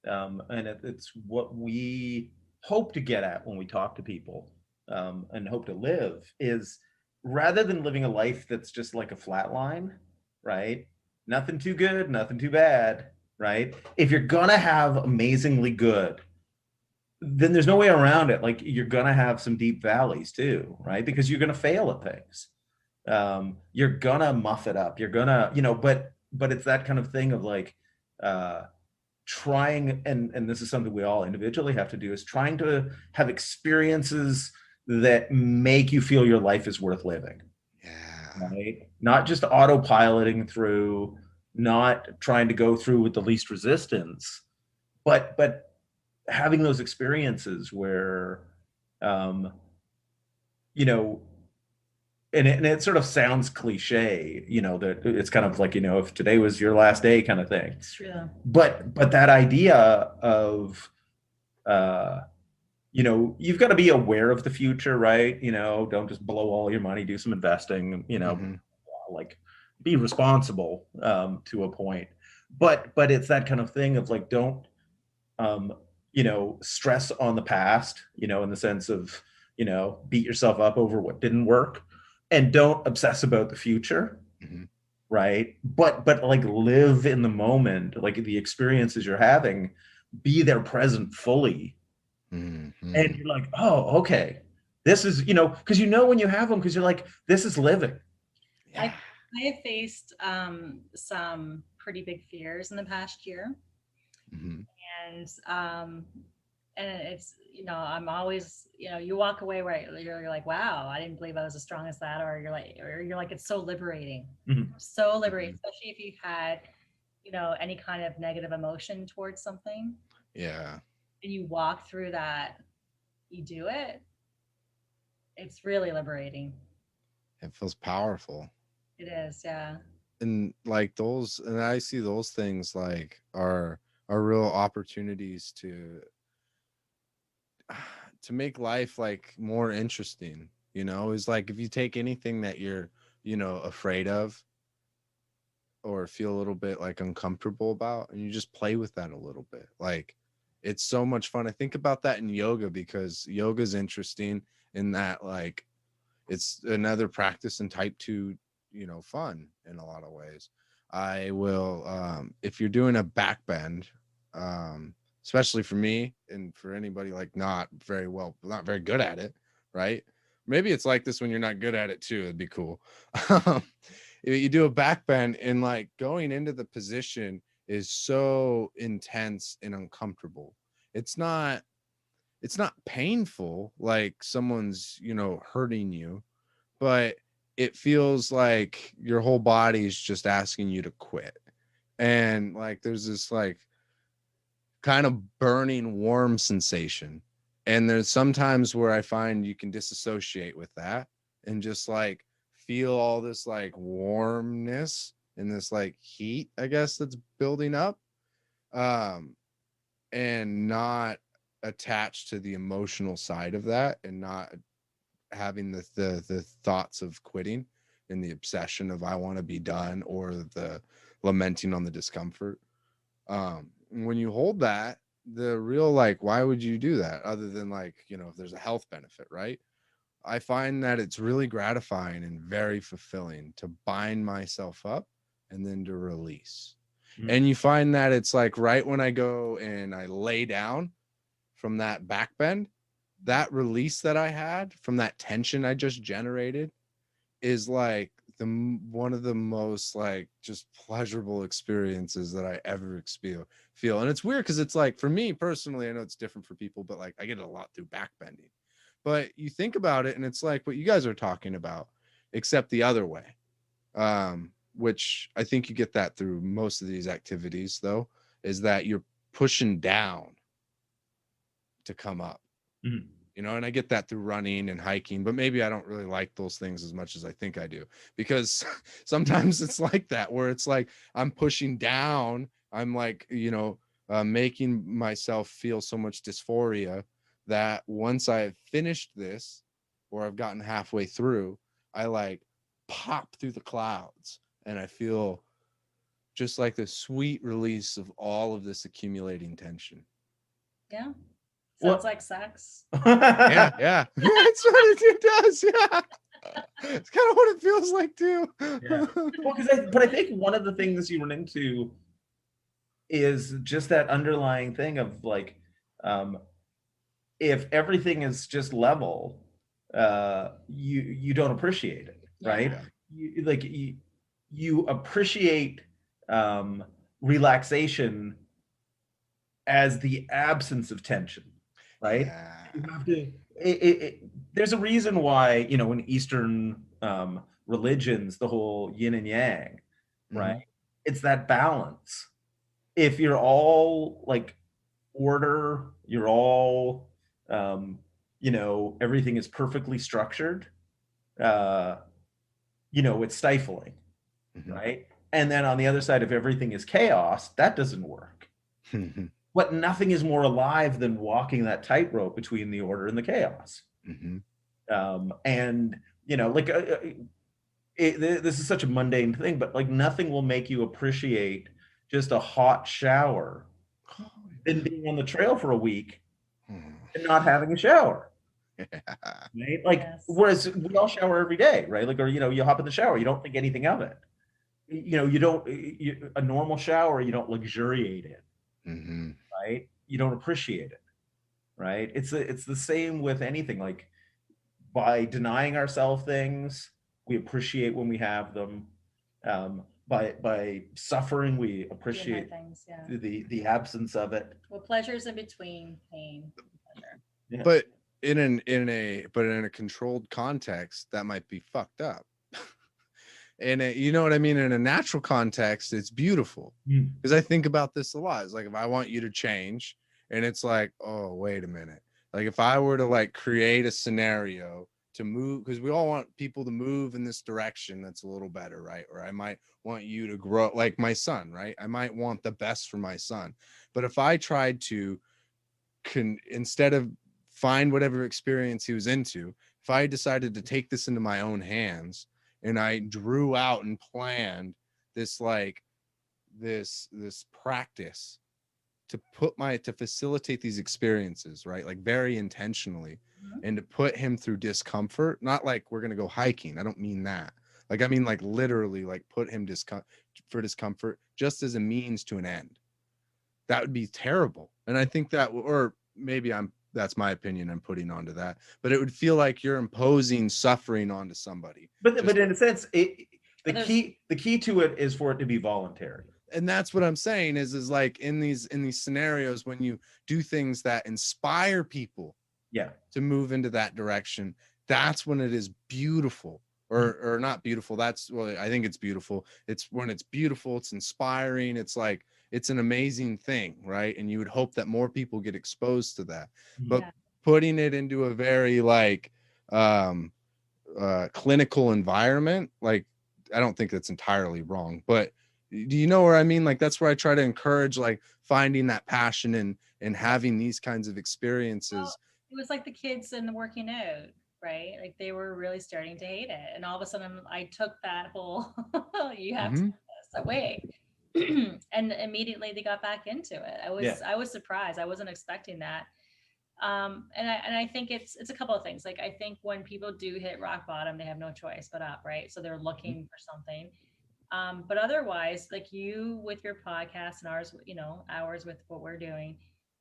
and it's what we hope to get at when we talk to people, and hope to live is, rather than living a life that's just like a flat line, right? Nothing too good, nothing too bad, right? If you're gonna have amazingly good, then there's no way around it. Like you're gonna have some deep valleys too, right? Because you're gonna fail at things. You're gonna muff it up. You're gonna, but it's that kind of thing of like, uh, trying, and this is something we all individually have to do, is trying to have experiences that make you feel your life is worth living. Yeah. Right? Not just autopiloting through, not trying to go through with the least resistance, but having those experiences where, you know, and it sort of sounds cliche, you know, that it's kind of like, you know, if today was your last day kind of thing. It's true. But that idea of, you know, you've got to be aware of the future, right? You know, don't just blow all your money, do some investing, you know, like be responsible to a point. But it's that kind of thing of like, don't, you know, stress on the past, you know, in the sense of, you know, beat yourself up over what didn't work, and don't obsess about the future. Right. But like live in the moment, like the experiences you're having, be there present fully. And you're like, oh, okay, this is, you know, because you know when you have them, because you're like, this is living. I have faced some pretty big fears in the past year. And it's, you know, I'm always, you know, you walk away where you're like, wow, I didn't believe I was as strong as that. Or you're like, it's so liberating, so liberating, especially if you've had, you know, any kind of negative emotion towards something. Yeah. And you walk through that, you do it. It's really liberating. It feels powerful. It is. Yeah. And like those, and I see those things like are real opportunities to make life like more interesting, you know. Is like if you take anything that you're, you know, afraid of or feel a little bit like uncomfortable about, and you just play with that a little bit, like it's so much fun. I think about that in yoga, because yoga is interesting in that like it's another practice in type 2, you know, fun in a lot of ways. I will if you're doing a back bend, especially for me and for anybody like not very good at it, right? Maybe it's like this when you're not good at it too. It'd be cool. You do a back bend, and like going into the position is so intense and uncomfortable. It's not painful like someone's, you know, hurting you, but it feels like your whole body's just asking you to quit. And like there's this like kind of burning warm sensation. And there's sometimes where I find you can disassociate with that and just like feel all this like warmness and this like heat, I guess, that's building up, and not attached to the emotional side of that, and not having the thoughts of quitting and the obsession of I want to be done, or the lamenting on the discomfort. When you hold that, the real like, why would you do that other than like, you know, if there's a health benefit, right? I find that it's really gratifying and very fulfilling to bind myself up and then to release. And you find that it's like right when I go and I lay down from that back bend, that release that I had from that tension I just generated is like one of the most like just pleasurable experiences that I ever feel. And it's weird because it's like, for me personally, I know it's different for people, but like I get it a lot through back bending. But you think about it and it's like what you guys are talking about, except the other way, which I think you get that through most of these activities though, is that you're pushing down to come up. You know, and I get that through running and hiking, but maybe I don't really like those things as much as I think I do, because sometimes it's like that, where it's like I'm pushing down, I'm like, you know, making myself feel so much dysphoria that once I've finished this, or I've gotten halfway through, I like pop through the clouds and I feel just like the sweet release of all of this accumulating tension. Yeah. Sounds like sex. Yeah. That's what it does. Yeah. It's kind of what it feels like too. Yeah. Well, but I think one of the things you run into is just that underlying thing of like, if everything is just level, you don't appreciate it, right? Yeah. You appreciate relaxation as the absence of tension, right? Yeah. You have to. There's a reason why, you know, in Eastern religions, the whole yin and yang, right? Mhm. It's that balance. If you're all like order, you're all, um, you know, everything is perfectly structured, uh, you know, it's stifling, Mhm. right? And then on the other side, if everything is chaos, that doesn't work. Mhm. But nothing is more alive than walking that tightrope between the order and the chaos. Mhm. And you know, like this is such a mundane thing, but like nothing will make you appreciate just a hot shower than being on the trail for a week Hmm. and not having a shower. Yeah. Right? Like, Yes. whereas we all shower every day, right? Like, or you know, you hop in the shower, you don't think anything of it. You know, you don't a normal shower, you don't luxuriate in, Mhm. right? You don't appreciate it, right? It's the same with anything. Like by denying ourselves things, we appreciate when we have them. By suffering, we Doing hard appreciate things. Yeah. the absence of it. Well, pleasure's in between pain and pleasure. Yeah. But in a controlled context, that might be fucked up. You know what I mean? In a natural context, it's beautiful. Mm. Because I think about this a lot. It's like if I want you to change, and it's like, oh, wait a minute. Like if I were to like create a scenario to move, because we all want people to move in this direction that's a little better, right? Or I might want you to grow like my son, right? I might want the best for my son. But if I tried to instead of find whatever experience he was into, if I decided to take this into my own hands and I drew out and planned this like this practice to facilitate these experiences, right? Like very intentionally, Mhm. and to put him through discomfort, not like we're gonna go hiking. I don't mean that. Like I mean like literally like put him for discomfort just as a means to an end. That would be terrible. And I think that, or maybe that's my opinion I'm putting onto that, but it would feel like you're imposing suffering onto somebody. But in a sense, There's the key to it is for it to be voluntary. And that's what I'm saying is like in these scenarios, when you do things that inspire people Yeah. to move into that direction, that's when it is beautiful. Or not beautiful. That's, well, I think it's beautiful. It's when it's beautiful, it's inspiring, it's like it's an amazing thing, right? And you would hope that more people get exposed to that. But Yeah. putting it into a very like clinical environment, like I don't think that's entirely wrong, but do you know where I mean? Like that's where I try to encourage like finding that passion and having these kinds of Well, experiences. it was like the kids in the working out, right? Like they were really starting to hate it. And all of a sudden I took that whole you have to do Mhm. this away. And immediately they got back into it. Yeah. I was surprised. I wasn't expecting that. And I think it's a couple of things. Like I think when people do hit rock bottom, they have no choice but up, right? So they're looking for something. But otherwise, like you with your podcast and ours, you know, ours with what we're doing,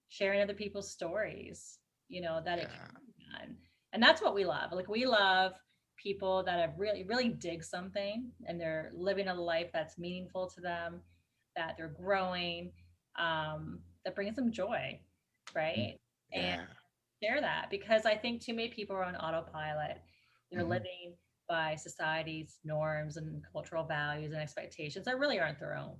sharing other people's stories, you know, that it Yeah. can be done. And that's what we love. Like we love people that have really dig something and they're living a life that's meaningful to them, that they're growing, that brings them joy, right? And Yeah. share that because I think too many people are on autopilot. They're Mhm. living by society's norms and cultural values and expectations that really aren't their own.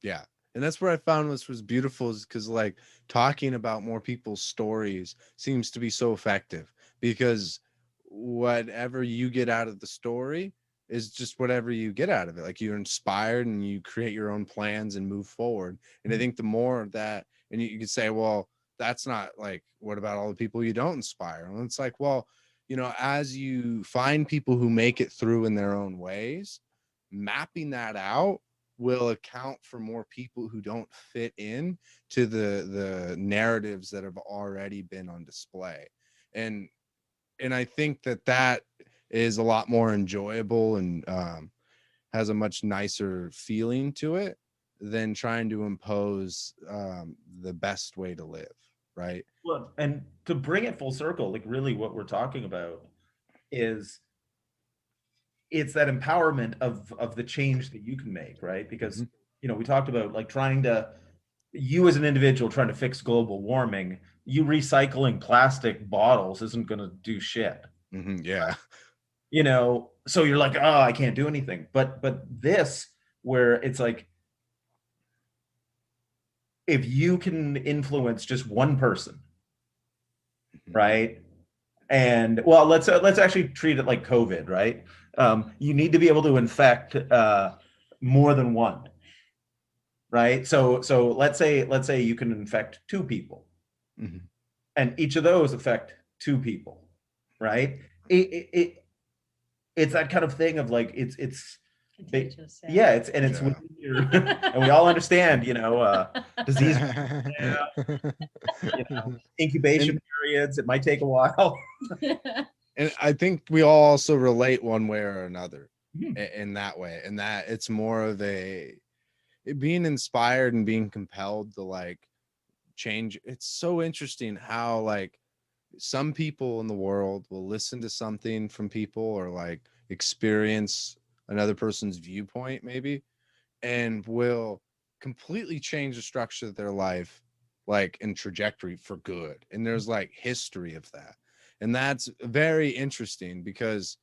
Yeah. And that's where I found was beautiful is because like talking about more people's stories seems to be so effective because whatever you get out of the story is just whatever you get out of it. Like you're inspired and you create your own plans and move forward. And I think the more of that, and you could say, well, that's not like, what about all the people you don't inspire? And it's like, well, you know, as you find people who make it through in their own ways, mapping that out will account for more people who don't fit in to the narratives that have already been on display. And I think that is a lot more enjoyable and has a much nicer feeling to it than trying to impose the best way to live, right? Well, and to bring it full circle, like really what we're talking about is it's that empowerment of the change that you can make, right? Because Mhm. you know, we talked about like trying to you as an individual trying to fix global warming, you recycling plastic bottles isn't going to do shit. Yeah. You know, so you're like, oh, I can't do anything. But this, where it's like, if you can influence just one person, right? And well, let's actually treat it like COVID, right? You need to be able to infect more than one, right? So let's say you can infect two people, and each of those affect two people, right? It's that kind of thing of like it's Contagious, yeah, it's Yeah. within your, and we all understand, disease, incubation And periods. It might take a while. and I think we all also relate one way or another Mhm. in that way, and that it's more of being inspired and being compelled to like change. It's so interesting how like some people in the world will listen to something from people or like experience another person's viewpoint maybe, and will completely change the structure of their life, like in trajectory for good. And there's like history of that. And that's very interesting because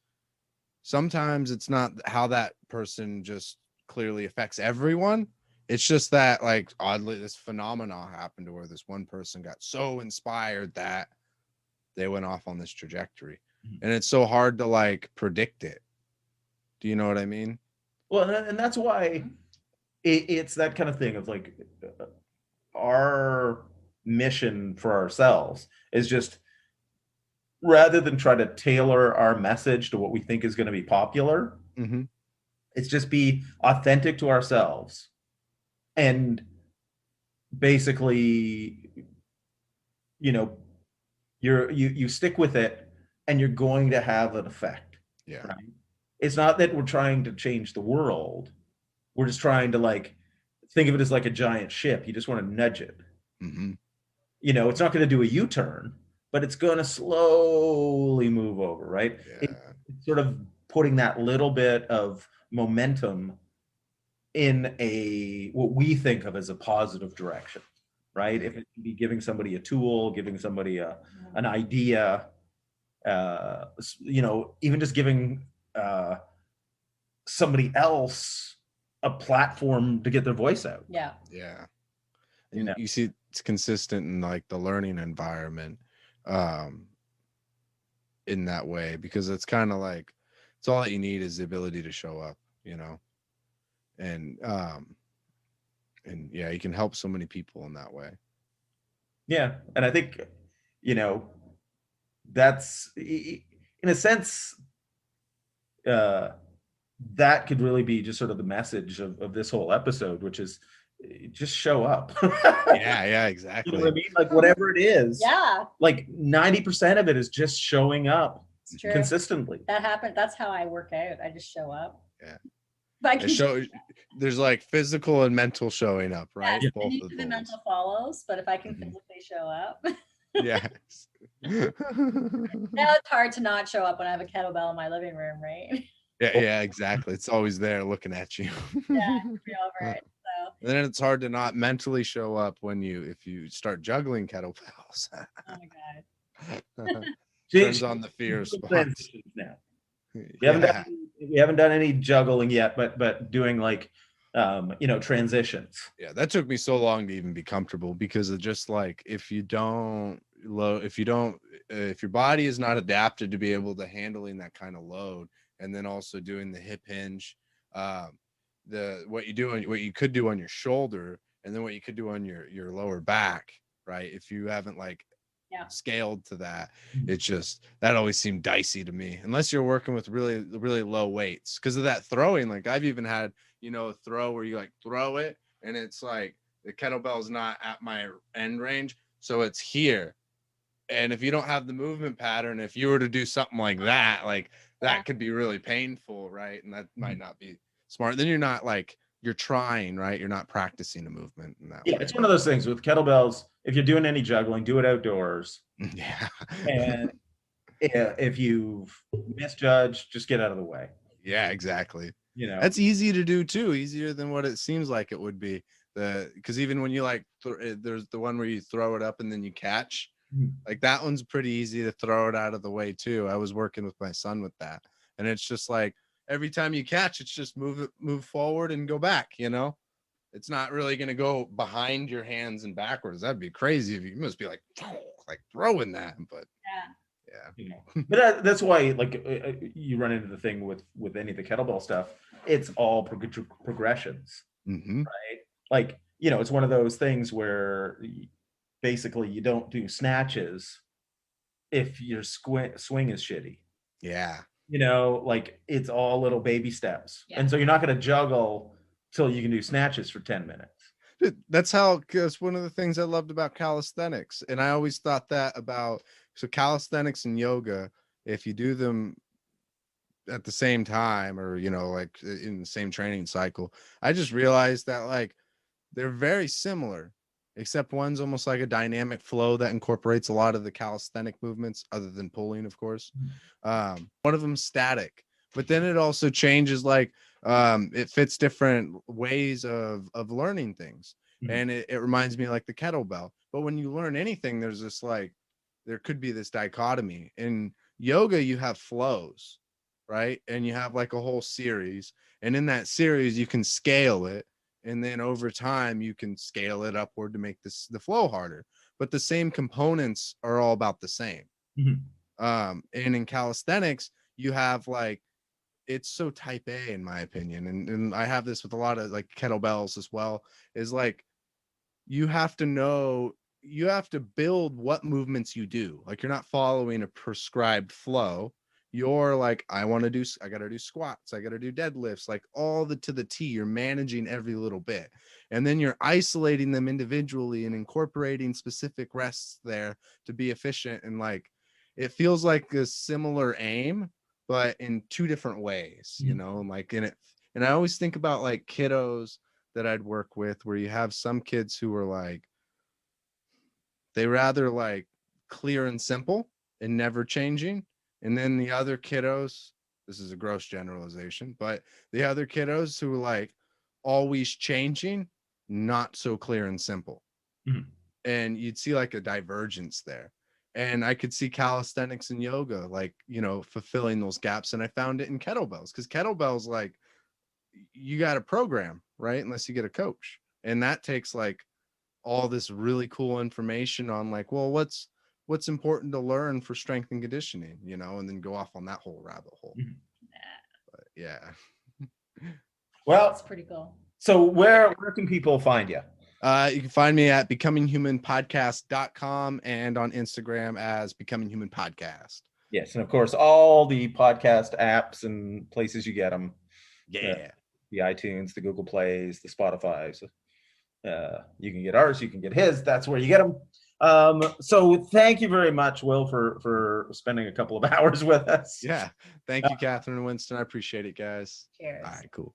sometimes it's not how that person just clearly affects everyone. It's just that like oddly this phenomenon happened to where this one person got so inspired that they went off on this trajectory. And it's so hard to like predict it. Do you know what I mean? Well, and that's why it's that kind of thing of like, our mission for ourselves is just, rather than try to tailor our message to what we think is going to be popular, it's just be authentic to ourselves, and basically, you know, you stick with it, and you're going to have an effect. Yeah. Right? It's not that we're trying to change the world. We're just trying to like think of it as like a giant ship. You just want to nudge it. It's not going to do a U-turn, but it's going to slowly move over, right? Yeah. It's sort of putting that little bit of momentum in what we think of as a positive direction, right? If it can be giving somebody a tool, giving somebody an idea, even just giving somebody else a platform to get their voice out. Yeah. Yeah. And you see it's consistent in like the learning environment in that way, because it's kind of like it's all that you need is the ability to show up, and yeah, you can help so many people in that way. Yeah, and I think that's in a sense, that could really be just sort of the message of this whole episode, which is just show up. Yeah, exactly. You know what I mean? Like whatever it is. Yeah. Like 90% of it is just showing up consistently. That happened. That's how I work out. I just show up. Yeah. But there's like physical and mental showing up, right? Yes, Both of the mental follows, but if I can physically show up. Yes. Now it's hard to not show up when I have a kettlebell in my living room, right? Yeah, exactly. It's always there looking at you. Yeah, over it. So. And then it's hard to not mentally show up if you start juggling kettlebells. Oh my god. Turns on the fear response. Now. We haven't done any juggling yet, but doing like transitions. Yeah, that took me so long to even be comfortable, because of just like if your body is not adapted to be able to handling that kind of load, and then also doing the hip hinge, what you could do on your shoulder, and then what you could do on your lower back, right? If you haven't scaled to that, it's just that always seemed dicey to me, unless you're working with really really low weights, because of that throwing. Like I've even had a throw where you like throw it and it's like the kettlebell is not at my end range, so it's here, and if you don't have the movement pattern, if you were to do something like that, that could be really painful, right? And that might not be smart. Then you're trying, right? You're not practicing a movement in that way. It's one of those things with kettlebells. If you're doing any juggling, do it outdoors. Yeah. And if you've misjudged, just get out of the way. Yeah, exactly. That's easy to do too, easier than what it seems like it would be. Because even when you like, there's the one where you throw it up and then you catch. Like that one's pretty easy to throw it out of the way too. I was working with my son with that, and it's just like every time you catch, it's just move forward and go back. It's not really going to go behind your hands and backwards. That'd be crazy. If you must be like throwing that, but yeah. But that's why like you run into the thing with any of the kettlebell stuff. It's all progressions, right? Like, it's one of those things where basically you don't do snatches if your swing is shitty. Yeah. Like it's all little baby steps. And so you're not going to juggle till you can do snatches for 10 minutes. That's one of the things I loved about calisthenics. And I always thought that about, so calisthenics and yoga, if you do them at the same time or, like in the same training cycle, I just realized that like they're very similar, except one's almost like a dynamic flow that incorporates a lot of the calisthenic movements other than pulling, of course. One of them's static, but then it also changes, like it fits different ways of learning things. And it reminds me like the kettlebell. But when you learn anything, there's this there could be this dichotomy. In yoga, you have flows, right? And you have like a whole series. And in that series, you can scale it. And then over time, you can scale it upward to make the flow harder. But the same components are all about the same. And in calisthenics, you have like, it's so type A in my opinion. And I have this with a lot of like kettlebells as well, is like, you have to build what movements you do. Like you're not following a prescribed flow. You're like, I got to do squats. I got to do deadlifts, like all to the T. You're managing every little bit. And then you're isolating them individually and incorporating specific rests there to be efficient. And like, it feels like a similar aim, but in two different ways, like in it. And I always think about like kiddos that I'd work with, where you have some kids who are like, they rather like clear and simple and never changing. And then the other kiddos, this is a gross generalization, but the other kiddos who are like always changing, not so clear and simple. And you'd see like a divergence there. And I could see calisthenics and yoga, like, fulfilling those gaps. And I found it in kettlebells, because kettlebells, like, you got a program, right? Unless you get a coach. And that takes like all this really cool information on like, well, what's important to learn for strength and conditioning, and then go off on that whole rabbit hole. But yeah. Well, that's pretty cool. So where can people find you? You can find me at becominghumanpodcast.com and on Instagram as Becoming Human Podcast. Yes. And of course, all the podcast apps and places you get them. Yeah. The iTunes, the Google Plays, the Spotify's. You can get ours, you can get his. That's where you get them. So thank you very much, Wil, for spending a couple of hours with us. Yeah. Thank you, Catherine and Winston. I appreciate it, guys. Cheers. All right, cool.